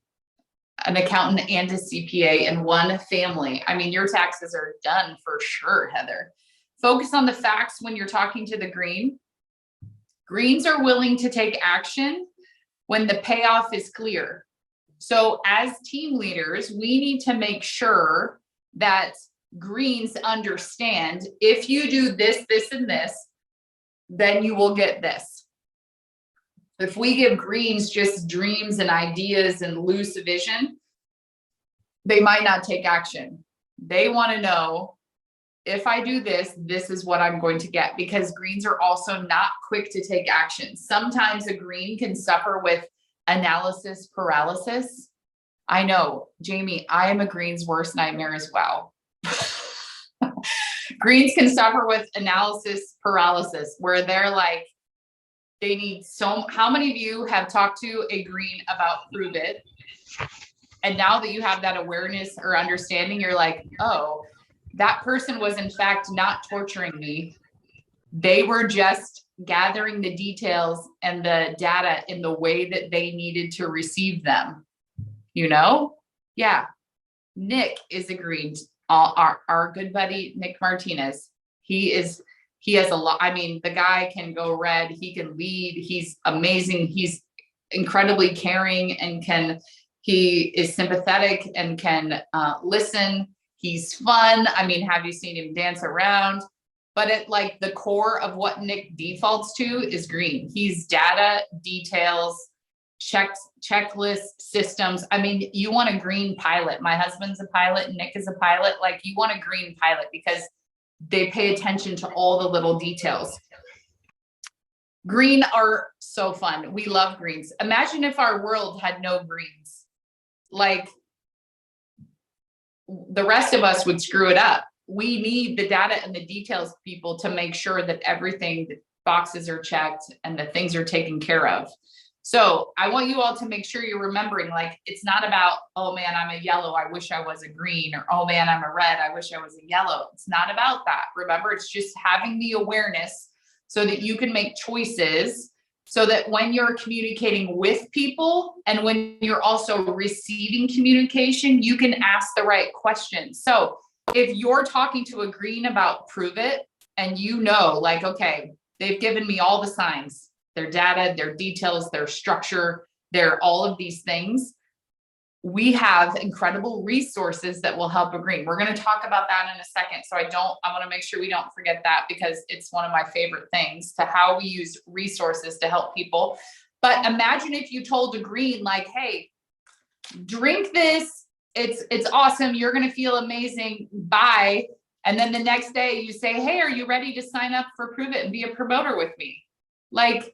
An accountant and a CPA in one family. I mean, your taxes are done for sure, Heather. Focus on the facts when you're talking to the green. Greens are willing to take action when the payoff is clear. So as team leaders, we need to make sure that greens understand, if you do this, this, and this, then you will get this. If we give greens just dreams and ideas and loose vision, they might not take action. They want to know, if I do this, this is what I'm going to get, because greens are also not quick to take action. Sometimes a green can suffer with analysis paralysis. I know, Jamie, I am a green's worst nightmare as well. Greens can suffer with analysis paralysis, where they're like, they need how many of you have talked to a green about Prove It? And now that you have that awareness or understanding, you're like, oh, that person was in fact not torturing me. They were just gathering the details and the data in the way that they needed to receive them. You know? Yeah. Nick is agreed. Our good buddy, Nick Martinez. He has a lot. I mean, the guy can go red. He can lead. He's amazing. He's incredibly caring and he is sympathetic and can listen. He's fun. I mean, have you seen him dance around? But at like the core of what Nick defaults to is green. He's data, details, checklists, systems. I mean, you want a green pilot. My husband's a pilot, Nick is a pilot. Like, you want a green pilot because they pay attention to all the little details. Green are so fun. We love greens. Imagine if our world had no greens. Like, the rest of us would screw it up. We need the data and the details people to make sure that everything, the boxes are checked and the things are taken care of. So I want you all to make sure you're remembering, like, it's not about, oh man, I'm a yellow, I wish I was a green, or oh man, I'm a red, I wish I was a yellow. It's not about that. Remember, it's just having the awareness so that you can make choices, so that when you're communicating with people and when you're also receiving communication, you can ask the right questions. So if you're talking to a green about Prove It, and you know, like, okay, they've given me all the signs, their data, their details, their structure, their all of these things, we have incredible resources that will help a green. We're going to talk about that in a second. So I want to make sure we don't forget that, because it's one of my favorite things, to how we use resources to help people. But imagine if you told a green, like, hey, drink this. It's awesome. You're going to feel amazing. Bye. And then the next day you say, hey, are you ready to sign up for Prove It and be a promoter with me? Like,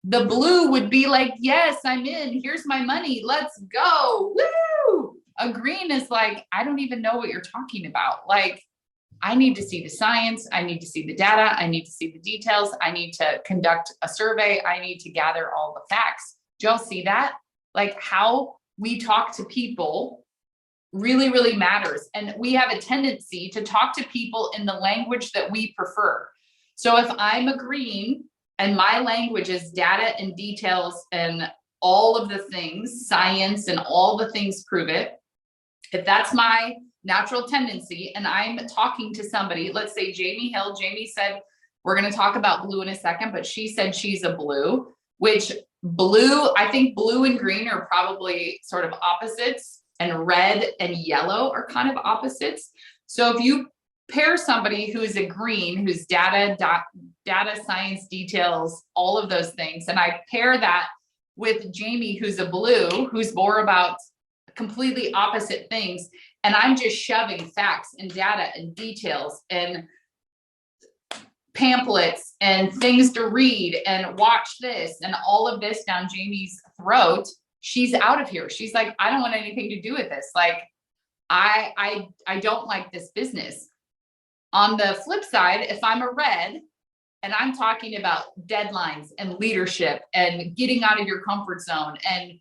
The blue would be like, yes, I'm in. Here's my money. Let's go. Woo! A green is like, I don't even know what you're talking about. Like, I need to see the science. I need to see the data. I need to see the details. I need to conduct a survey. I need to gather all the facts. Do y'all see that? Like how we talk to people really, really matters. And we have a tendency to talk to people in the language that we prefer. So if I'm a green and my language is data and details and all of the things, science and all the things prove it, if that's my natural tendency and I'm talking to somebody, let's say Jamie Hill, Jamie said, we're going to talk about blue in a second, but she said she's a blue, which blue, I think blue and green are probably sort of opposites, and red and yellow are kind of opposites. So if you pair somebody who's a green, who's data, science, details, all of those things, and I pair that with Jamie, who's a blue, who's more about completely opposite things, and I'm just shoving facts and data and details and pamphlets and things to read and watch this and all of this down Jamie's throat, she's out of here. She's like, I don't want anything to do with this. Like, I don't like this business. On the flip side, if I'm a red and I'm talking about deadlines and leadership and getting out of your comfort zone and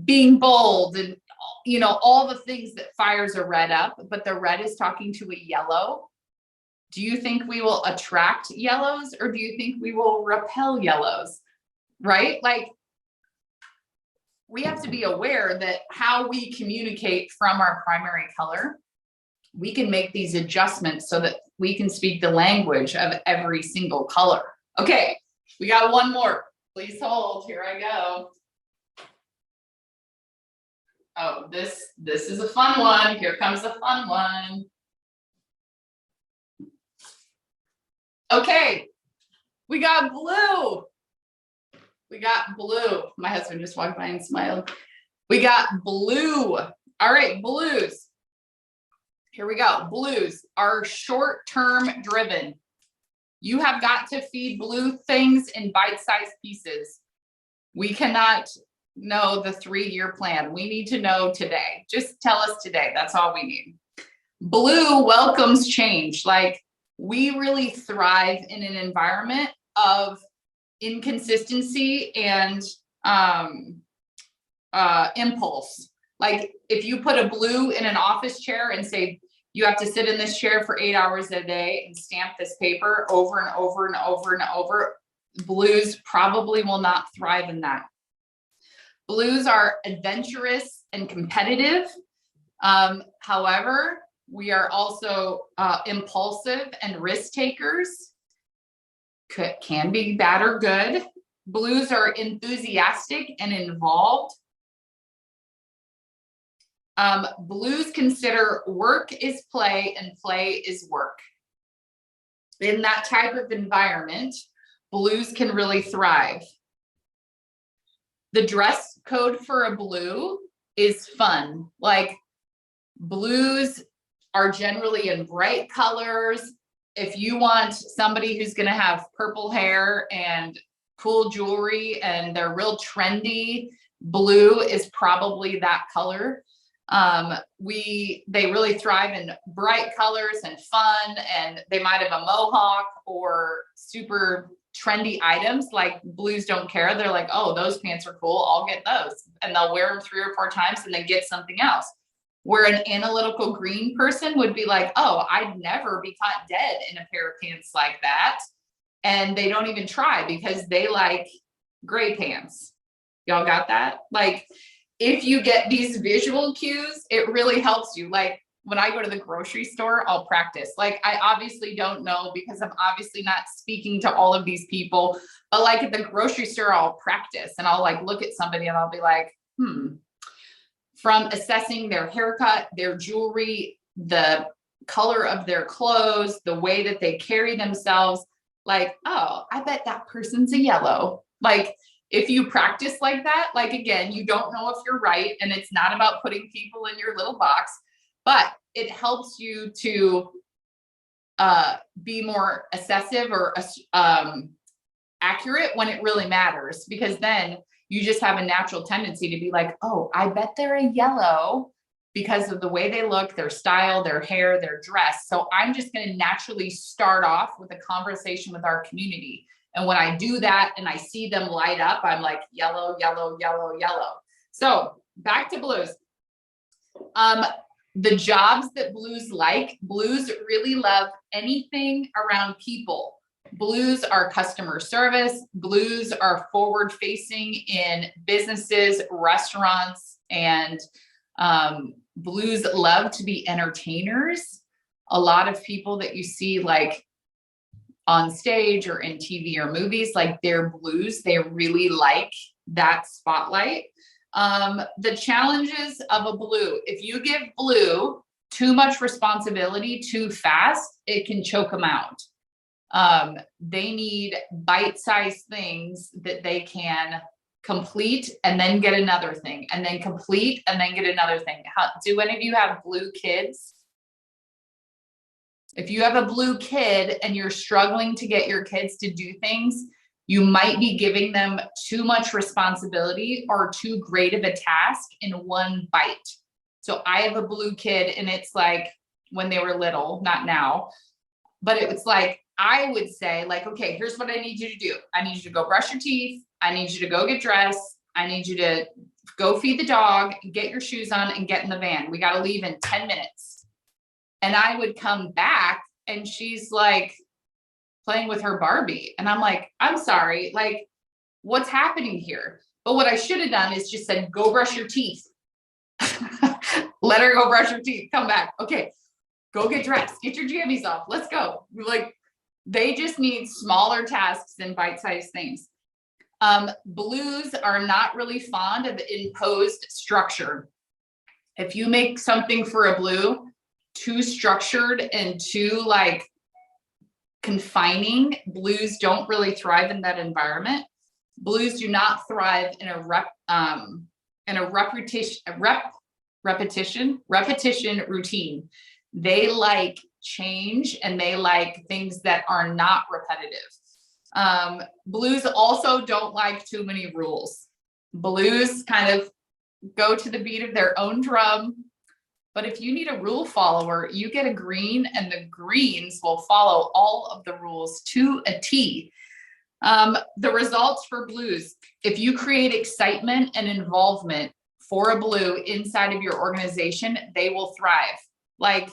being bold and, you know, all the things that fires a red up, but the red is talking to a yellow, do you think we will attract yellows or do you think we will repel yellows? Right? Like, we have to be aware that how we communicate from our primary color, we can make these adjustments so that we can speak the language of every single color. Okay, we got one more. Please hold. Here I go. Oh, this is a fun one. Here comes a fun one. Okay, we got blue. We got blue. My husband just walked by and smiled. We got blue. All right, blues. Here we go. Blues are short-term driven. You have got to feed blue things in bite-sized pieces. We cannot know the 3-year plan. We need to know today. Just tell us today. That's all we need. Blue welcomes change. Like, we really thrive in an environment of inconsistency and impulse. Like, if you put a blue in an office chair and say, you have to sit in this chair for 8 hours a day and stamp this paper over and over and over and over, blues probably will not thrive in that. Blues are adventurous and competitive. However, we are also impulsive and risk takers. Can be bad or good. Blues are enthusiastic and involved. Blues consider work is play and play is work. In that type of environment, blues can really thrive. The dress code for a blue is fun. Like, blues are generally in bright colors. If you want somebody who's going to have purple hair and cool jewelry and they're real trendy, blue is probably that color. They really thrive in bright colors and fun, and they might have a mohawk or super trendy items. Like, blues don't care. They're like, oh, those pants are cool, I'll get those. And they'll wear them 3 or 4 times and then get something else. Where an analytical green person would be like, oh, I'd never be caught dead in a pair of pants like that. And they don't even try because they like gray pants. Y'all got that? Like, if you get these visual cues, it really helps you. Like, when I go to the grocery store, I'll practice. Like, I obviously don't know because I'm obviously not speaking to all of these people, but like at the grocery store, I'll practice and I'll like look at somebody and I'll be like, from assessing their haircut, their jewelry, the color of their clothes, the way that they carry themselves, like, oh, I bet that person's a yellow. Like, if you practice like that, like, again, you don't know if you're right, and it's not about putting people in your little box, but it helps you to be more assessive or accurate when it really matters, because then you just have a natural tendency to be like, oh, I bet they're a yellow because of the way they look, their style, their hair, their dress. So I'm just going to naturally start off with a conversation with our community. And when I do that and I see them light up, I'm like, yellow, yellow, yellow, yellow. So back to blues. The jobs that blues like, blues really love anything around people. Blues are customer service. Blues are forward facing in businesses, restaurants, and blues love to be entertainers. A lot of people that you see like on stage or in TV or movies, like they're blues, they really like that spotlight. The challenges of a blue, if you give blue too much responsibility too fast, it can choke them out. They need bite-sized things that they can complete and then get another thing, and then complete and then get another thing. Do any of you have blue kids? If you have a blue kid and you're struggling to get your kids to do things, you might be giving them too much responsibility or too great of a task in one bite. So I have a blue kid, and it's like when they were little, not now, but it was like, I would say like, okay, here's what I need you to do. I need you to go brush your teeth. I need you to go get dressed. I need you to go feed the dog, get your shoes on, and get in the van. We got to leave in 10 minutes. And I would come back and she's like playing with her Barbie. And I'm like, I'm sorry, like what's happening here? But what I should have done is just said, go brush your teeth. Let her go brush her teeth, come back. Okay, go get dressed, get your jammies off. Let's go. Like, they just need smaller tasks than bite-sized things. Blues are not really fond of imposed structure. If you make something for a blue too structured and too like confining, blues don't really thrive in that environment. Blues do not thrive in a repetition routine. They like change, and they like things that are not repetitive. Blues also don't like too many rules. Blues kind of go to the beat of their own drum. But if you need a rule follower, you get a green, and the greens will follow all of the rules to a T. The results for blues, if you create excitement and involvement for a blue inside of your organization, they will thrive. Like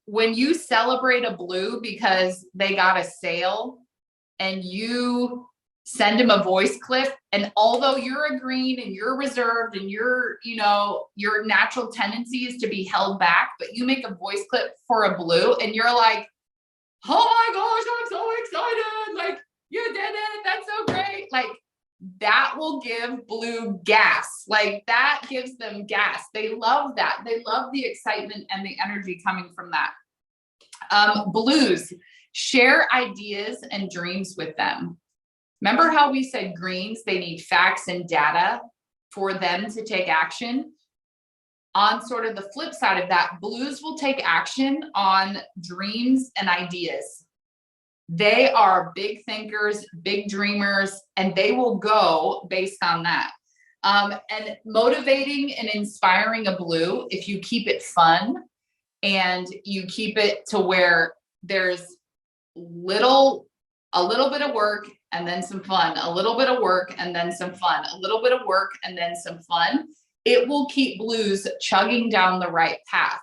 when you celebrate a blue because they got a sale and you send them a voice clip, and although you're a green and you're reserved and you're, you know, your natural tendency is to be held back, but you make a voice clip for a blue and you're like, oh my gosh, I'm so excited. Like, you did it. That's so great. Like, that will give blue gas. Like, that gives them gas. They love that. They love the excitement and the energy coming from that. Blues, share ideas and dreams with them. Remember how we said greens, they need facts and data for them to take action? On sort of the flip side of that, blues will take action on dreams and ideas. They are big thinkers, big dreamers, and they will go based on that. And motivating and inspiring a blue, if you keep it fun and you keep it to where there's a little bit of work and then some fun, a little bit of work and then some fun, a little bit of work and then some fun, it will keep blues chugging down the right path.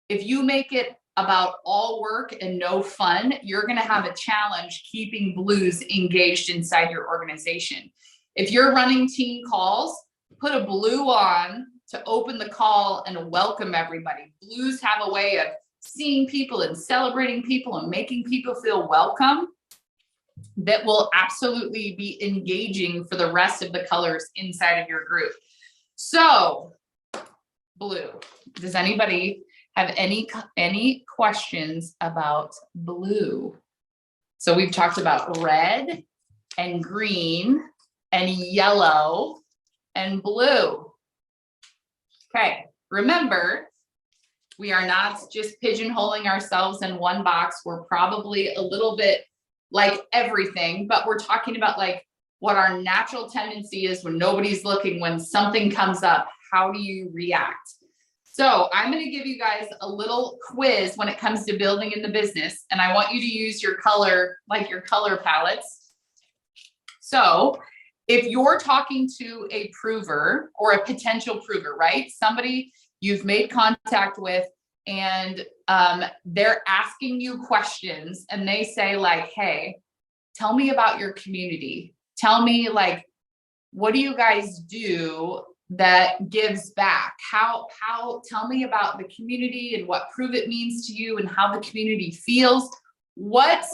If you make it about all work and no fun, you're going to have a challenge keeping blues engaged inside your organization. If you're running team calls, put a blue on to open the call and welcome everybody. Blues have a way of seeing people and celebrating people and making people feel welcome that will absolutely be engaging for the rest of the colors inside of your group. So, blue. Does anybody have any questions about blue? So we've talked about red and green and yellow and blue. Okay, remember, we are not just pigeonholing ourselves in one box. We're probably a little bit like everything, but we're talking about like what our natural tendency is when nobody's looking, when something comes up, how do you react? So I'm going to give you guys a little quiz when it comes to building in the business. And I want you to use your color, like your color palettes. So if you're talking to a prover or a potential prover, right? Somebody you've made contact with, and they're asking you questions, and they say like, hey, tell me about your community. Tell me, like, what do you guys do that gives back? Tell me about the community and what Prove It means to you and how the community feels. What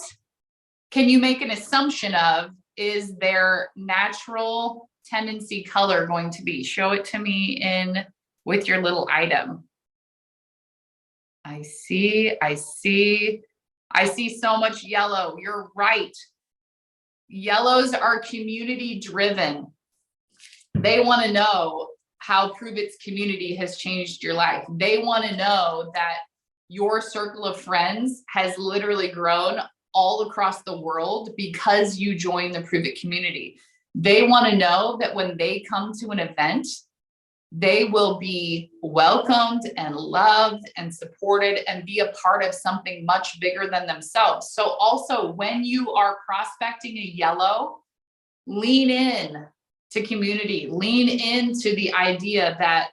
can you make an assumption of is their natural tendency color going to be? Show it to me with your little item. I see so much yellow. You're right. Yellows are community driven. They want to know how Prove It's community has changed your life. They want to know that your circle of friends has literally grown all across the world because you join the Prove It community. They want to know that when they come to an event, they will be welcomed and loved and supported and be a part of something much bigger than themselves. So also, when you are prospecting a yellow, lean in to community, lean into the idea that,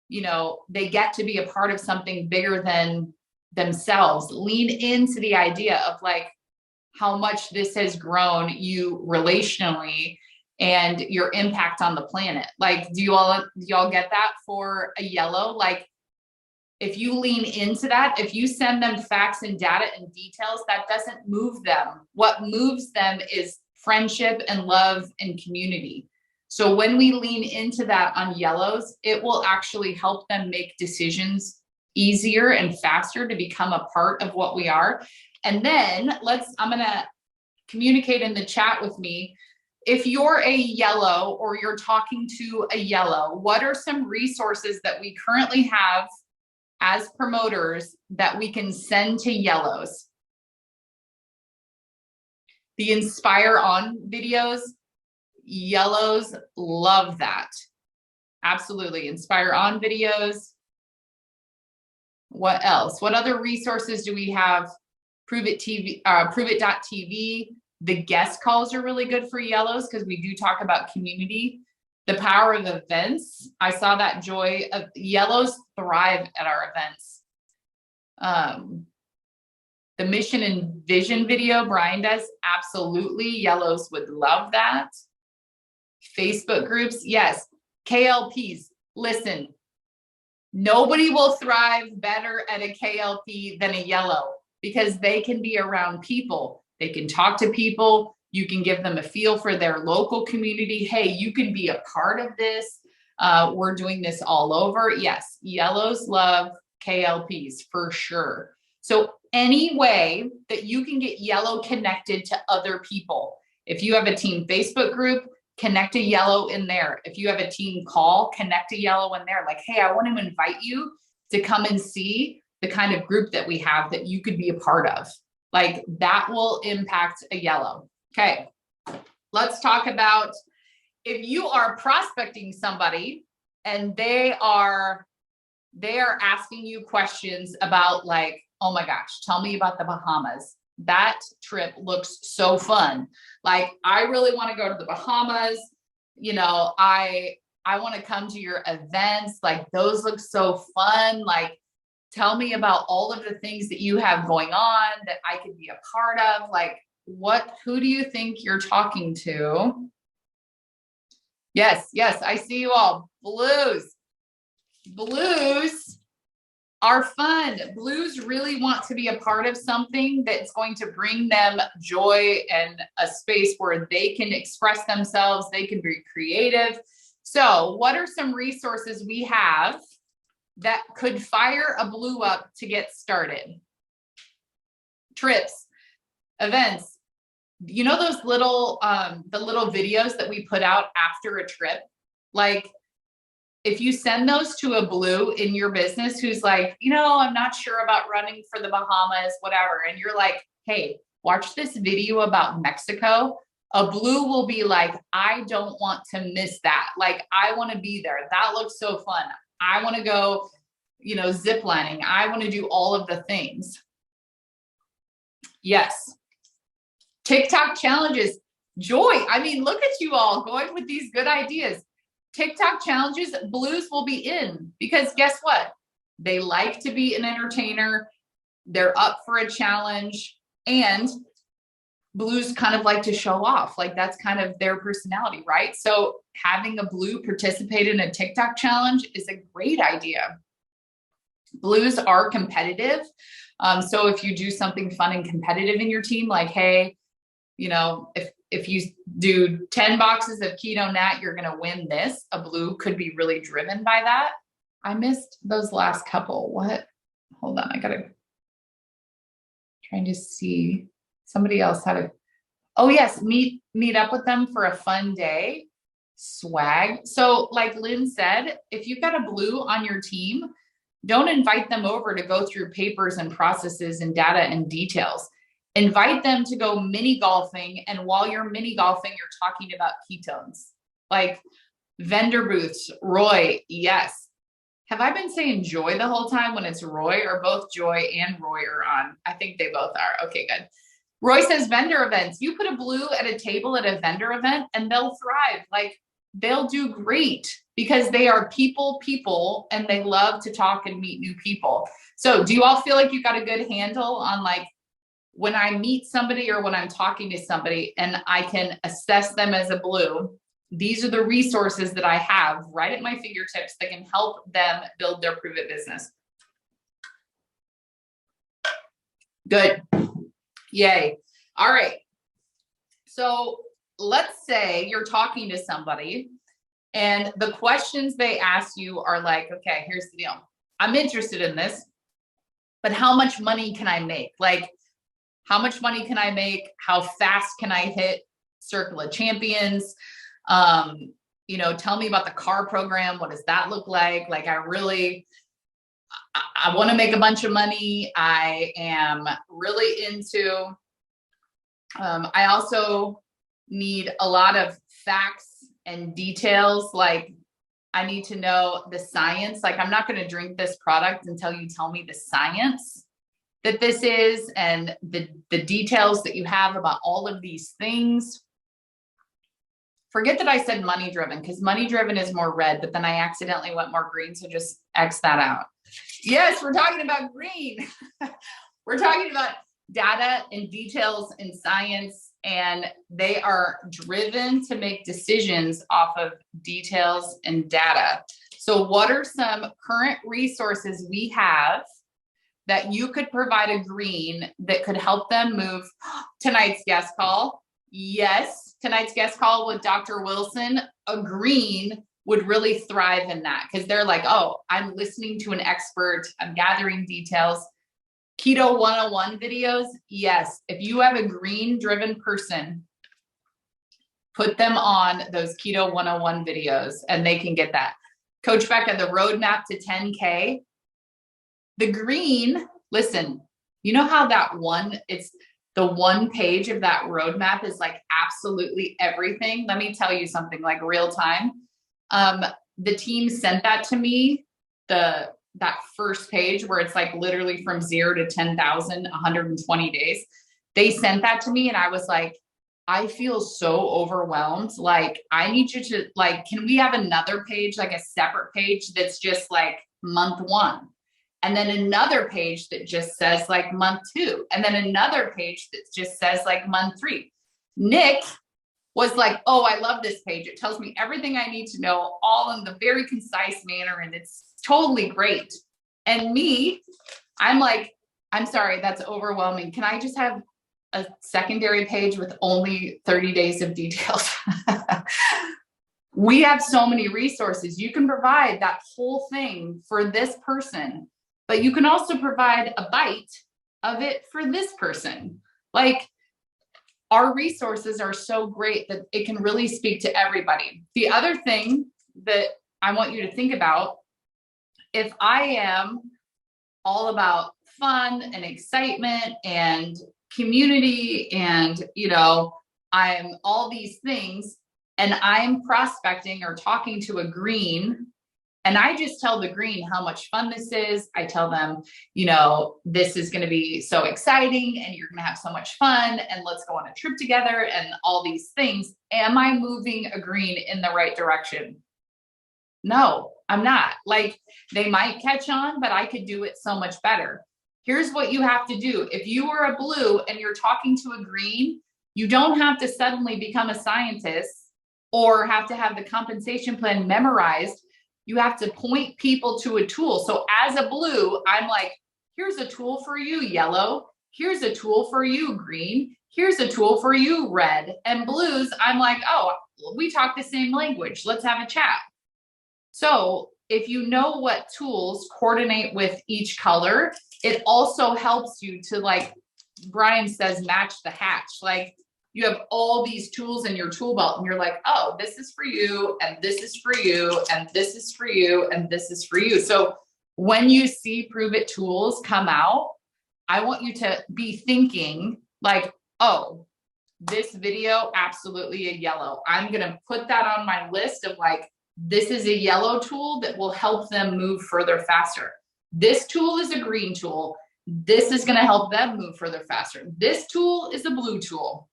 you know, they get to be a part of something bigger than themselves. Lean into the idea of like how much this has grown you relationally and your impact on the planet. Like, do y'all get that for a yellow? Like, if you lean into that, if you send them facts and data and details, that doesn't move them. What moves them is friendship and love and community. So when we lean into that on yellows, it will actually help them make decisions easier and faster to become a part of what we are. And then I'm going to communicate in the chat with me. If you're a yellow or you're talking to a yellow, what are some resources that we currently have as promoters that we can send to yellows? The Inspire On videos, yellows love that. Absolutely. Inspire On videos. What else? What other resources do we have? Prove It TV, ProveIt.tv. The guest calls are really good for yellows because we do talk about community. The power of events. I saw that joy of yellows thrive at our events. The mission and vision video Brian does, absolutely. Yellows would love that. Facebook groups, yes. KLPs, listen, nobody will thrive better at a KLP than a yellow because they can be around people. They can talk to people. You can give them a feel for their local community. Hey, you can be a part of this. We're doing this all over. Yes, yellows love KLPs for sure. So any way that you can get yellow connected to other people. If you have a team Facebook group, connect a yellow in there. If you have a team call, connect a yellow in there. Like, hey, I want to invite you to come and see the kind of group that we have that you could be a part of. Like that will impact a yellow. Okay, let's talk about if you are prospecting somebody and they are asking you questions about like, oh my gosh, tell me about the Bahamas. That trip looks so fun. Like, I really want to go to the Bahamas. You know, I want to come to your events. Like, those look so fun. Like, tell me about all of the things that you have going on that I could be a part of. Like, who do you think you're talking to? Yes, I see you all. Blues are fun. Blues really want to be a part of something that's going to bring them joy and a space where they can express themselves. They can be creative. So what are some resources we have that could fire a blue up to get started? Trips, events. You know those little, the little videos that we put out after a trip? Like, if you send those to a blue in your business who's like, you know, I'm not sure about running for the Bahamas, whatever. And you're like, hey, watch this video about Mexico. A blue will be like, I don't want to miss that. Like, I want to be there. That looks so fun. I want to go, you know, zip lining. I want to do all of the things. Yes. TikTok challenges. Joy. I mean, look at you all going with these good ideas. TikTok challenges, blues will be in, because guess what? They like to be an entertainer. They're up for a challenge, and blues kind of like to show off. Like, that's kind of their personality, right? So having a blue participate in a TikTok challenge is a great idea. Blues are competitive. So if you do something fun and competitive in your team, like, hey, you know, if you do 10 boxes of keto nat, you're going to win this. A blue could be really driven by that. I missed those last couple. What? Hold on. I got to trying to see. Somebody else had a, oh yes, meet up with them for a fun day. Swag. So like Lynn said, if you've got a blue on your team, don't invite them over to go through papers and processes and data and details. Invite them to go mini golfing. And while you're mini golfing, you're talking about ketones, like vendor booths. Roy, yes. Have I been saying Joy the whole time when it's Roy, or both Joy and Roy are on? I think they both are. Okay, good. Roy says vendor events. You put a blue at a table at a vendor event and they'll thrive. Like, they'll do great because they are people, and they love to talk and meet new people. So do you all feel like you got a good handle on, like, when I meet somebody or when I'm talking to somebody and I can assess them as a blue, these are the resources that I have right at my fingertips that can help them build their Prove It business. Good. Yay. All right. So let's say you're talking to somebody and the questions they ask you are like, okay, here's the deal. I'm interested in this, but how much money can I make? Like, how much money can I make? How fast can I hit Circle of Champions? You know, tell me about the car program. What does that look like? Like, I want to make a bunch of money. I am really into, I also need a lot of facts and details. Like, I need to know the science. Like, I'm not going to drink this product until you tell me the science that this is and the details that you have about all of these things. Forget that I said money driven, because money driven is more red, but then I accidentally went more green. So just X that out. Yes, we're talking about green. We're talking about data and details and science, and they are driven to make decisions off of details and data. So what are some current resources we have that you could provide a green that could help them move? Tonight's guest call. Yes, tonight's guest call with Dr. Wilson, a green would really thrive in that, because they're like, oh, I'm listening to an expert, I'm gathering details. Keto 101 videos. Yes, if you have a green driven person, put them on those Keto 101 videos and they can get that. Coach Becca, the roadmap to 10K. The green, listen, you know how that one, it's the one page of that roadmap is like absolutely everything. Let me tell you something, like real time. The team sent that to me, that first page where it's like literally from 0 to 10,000, 120 days. They sent that to me and I was like, I feel so overwhelmed. Like, I need you to, like, can we have another page, like a separate page that's just like month 1? And then another page that just says like month 2. And then another page that just says like month 3. Nick was like, oh, I love this page. It tells me everything I need to know, all in the very concise manner. And it's totally great. And me, I'm like, I'm sorry, that's overwhelming. Can I just have a secondary page with only 30 days of details? We have so many resources. You can provide that whole thing for this person, but you can also provide a bite of it for this person. Like, our resources are so great that it can really speak to everybody. The other thing that I want you to think about, if I am all about fun and excitement and community and, you know, I'm all these things and I'm prospecting or talking to a green. And I just tell the green how much fun this is. I tell them, you know, this is going to be so exciting and you're going to have so much fun and let's go on a trip together and all these things. Am I moving a green in the right direction? No, I'm not. Like, they might catch on, but I could do it so much better. Here's what you have to do. If you are a blue and you're talking to a green, you don't have to suddenly become a scientist or have to have the compensation plan memorized. You have to point people to a tool. So as a blue, I'm like, here's a tool for you, yellow. Here's a tool for you, green. Here's a tool for you, red. And blues, I'm like, oh, we talk the same language. Let's have a chat. So if you know what tools coordinate with each color, it also helps you to, like Brian says, match the hatch. Like, you have all these tools in your tool belt and you're like, oh, this is for you, and this is for you, and this is for you, and this is for you. So when you see Prove It tools come out, I want you to be thinking like, oh, this video, absolutely a yellow. I'm going to put that on my list of like, this is a yellow tool that will help them move further faster. This tool is a green tool. This is going to help them move further faster. This tool is a blue tool.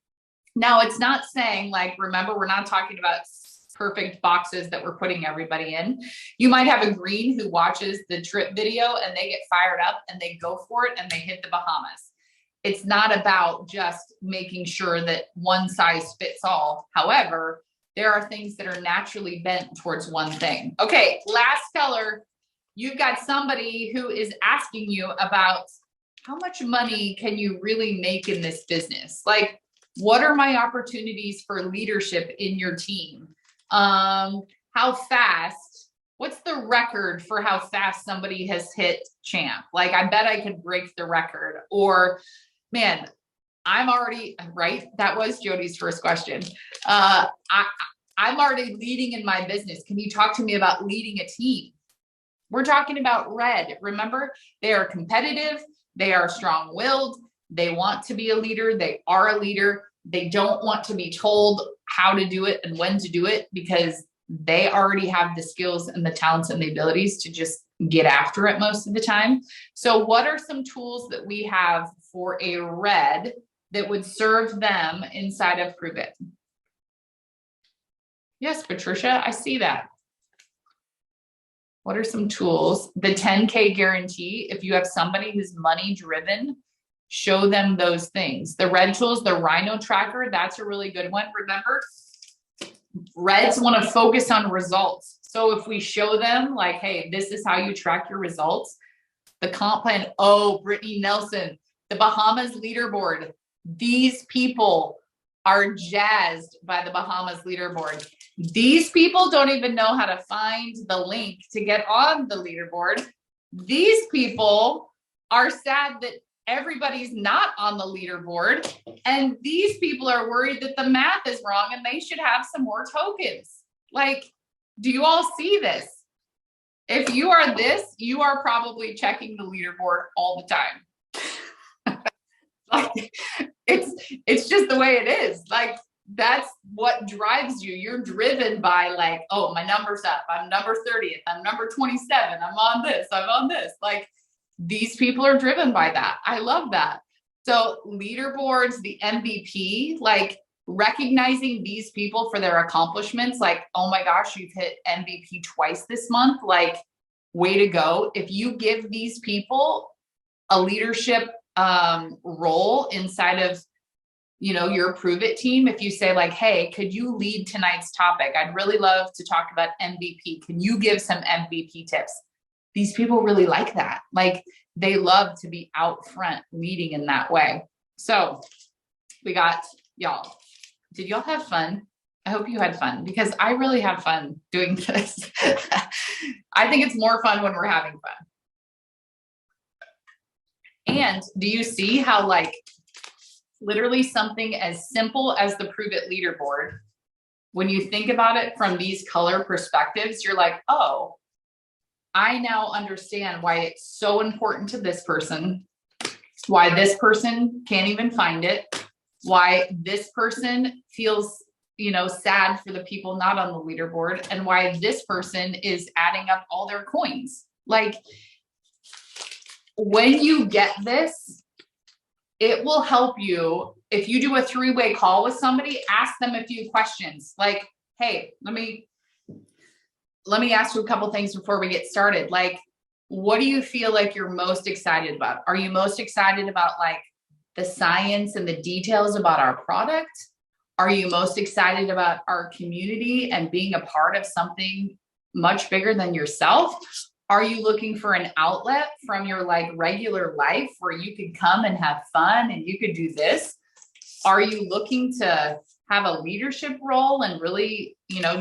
Now, it's not saying, like, remember, we're not talking about perfect boxes that we're putting everybody in. You might have a green who watches the trip video and they get fired up and they go for it and they hit the Bahamas. It's not about just making sure that one size fits all. However, there are things that are naturally bent towards one thing. Okay, last color. You've got somebody who is asking you about how much money can you really make in this business? Like, what are my opportunities for leadership in your team? How fast? What's the record for how fast somebody has hit champ? Like, I bet I could break the record. Or, man, I'm already, right? That was Jody's first question. I'm already leading in my business. Can you talk to me about leading a team? We're talking about red. Remember, they are competitive. They are strong-willed. They want to be a leader. They are a leader. They don't want to be told how to do it and when to do it, because they already have the skills and the talents and the abilities to just get after it most of the time. So what are some tools that we have for a red that would serve them inside of Prove It? Yes, Patricia, I see that. What are some tools? The 10K guarantee. If you have somebody who's money driven, show them those things. The red tools, the Rhino tracker, that's a really good one. Remember, reds want to focus on results. So if we show them like, hey, this is how you track your results. The comp plan, oh, Brittany Nelson, the Bahamas leaderboard. These people are jazzed by the Bahamas leaderboard. These people don't even know how to find the link to get on the leaderboard. These people are sad that everybody's not on the leaderboard. And these people are worried that the math is wrong and they should have some more tokens. Like, do you all see this? If you are this, you are probably checking the leaderboard all the time. Like, it's just the way it is. Like, that's what drives you. You're driven by like, oh, my number's up. I'm number 30th. I'm number 27. I'm on this. I'm on this. Like, these people are driven by that. I love that. So leaderboards, the MVP, like recognizing these people for their accomplishments. Like, oh my gosh, you've hit MVP twice this month. Like, way to go. If you give these people a leadership role inside of, you know, your Prove It team, if you say like, hey, could you lead tonight's topic? I'd really love to talk about MVP. Can you give some MVP tips? These people really like that. Like, they love to be out front leading in that way. So we got y'all. Did y'all have fun? I hope you had fun, because I really have fun doing this. I think it's more fun when we're having fun. And do you see how, like, literally something as simple as the Prove It leaderboard, when you think about it from these color perspectives, you're like, oh, I now understand why it's so important to this person, why this person can't even find it, why this person feels, sad for the people not on the leaderboard, and why this person is adding up all their coins. Like, when you get this, it will help you. If you do a 3-way call with somebody, ask them a few questions. Like, hey, let me ask you a couple things before we get started. Like, what do you feel like you're most excited about? Are you most excited about like the science and the details about our product? Are you most excited about our community and being a part of something much bigger than yourself? Are you looking for an outlet from your like regular life where you could come and have fun and you could do this? Are you looking to have a leadership role and really,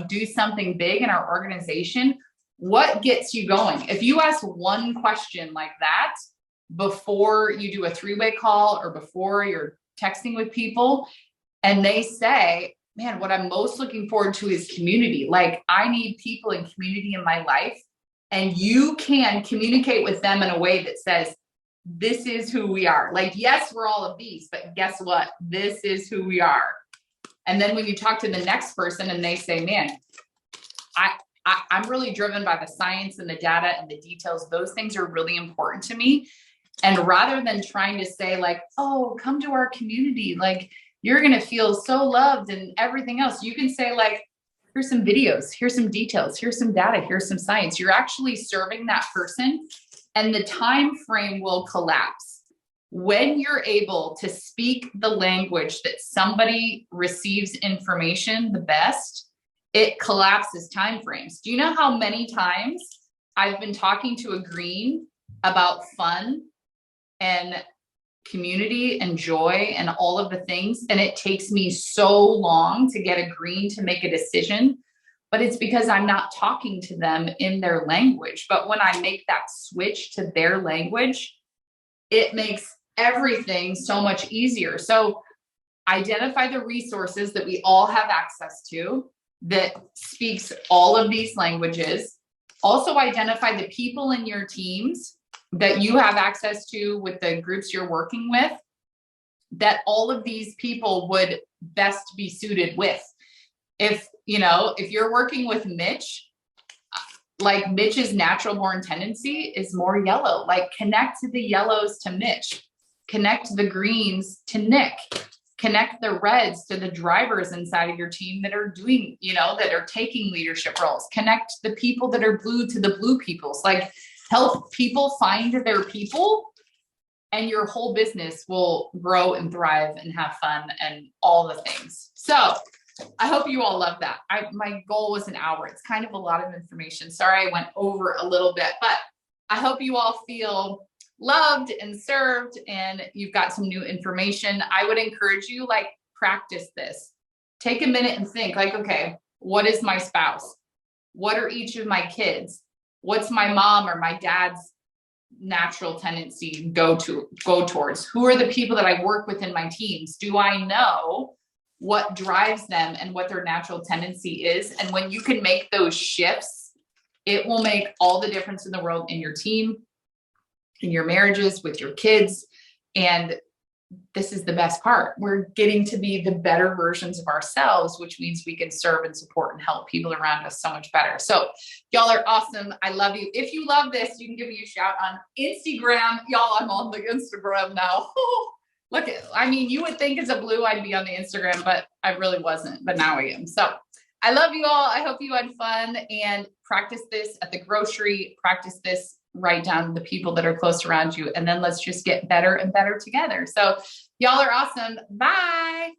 do something big in our organization? What gets you going? If you ask one question like that before you do a 3-way call or before you're texting with people, and they say, man, what I'm most looking forward to is community. Like, I need people in community in my life. And you can communicate with them in a way that says, this is who we are. Like, yes, we're all of these, but guess what? This is who we are. And then when you talk to the next person and they say, man, I'm really driven by the science and the data and the details. Those things are really important to me. And rather than trying to say like, oh, come to our community, like you're going to feel so loved and everything else, you can say like, here's some videos, here's some details, here's some data, here's some science. You're actually serving that person, and the time frame will collapse. When you're able to speak the language that somebody receives information the best, it collapses time frames. Do you know how many times I've been talking to a green about fun and community and joy and all of the things, and it takes me so long to get a green to make a decision, but it's because I'm not talking to them in their language. But when I make that switch to their language, it makes everything so much easier. So identify the resources that we all have access to that speaks all of these languages. Also identify the people in your teams that you have access to with the groups you're working with, that all of these people would best be suited with. If you're working with Mitch, like Mitch's natural born tendency is more yellow, like connect the yellows to Mitch, connect the greens to Nick, connect the reds to the drivers inside of your team that are doing, that are taking leadership roles, connect the people that are blue to the blue peoples, like help people find their people, and your whole business will grow and thrive and have fun and all the things. So I hope you all love that. My goal was an hour. It's kind of a lot of information. Sorry, I went over a little bit, but I hope you all feel loved and served and you've got some new information. I would encourage you, like, practice this. Take a minute and think like, okay, what is my spouse? What are each of my kids? What's my mom or my dad's natural tendency go towards? Who are the people that I work with in my teams? Do I know what drives them and what their natural tendency is? And when you can make those shifts, it will make all the difference in the world in your team, in your marriages, with your kids. And this is the best part. We're getting to be the better versions of ourselves, which means we can serve and support and help people around us so much better. So y'all are awesome. I love you. If you love this, you can give me a shout on Instagram. Y'all, I'm on the Instagram now. Look, you would think as a blue, I'd be on the Instagram, but I really wasn't, but now I am. So I love you all. I hope you had fun, and practice this at the grocery, practice this, write down the people that are close around you, and then let's just get better and better together. So y'all are awesome. Bye.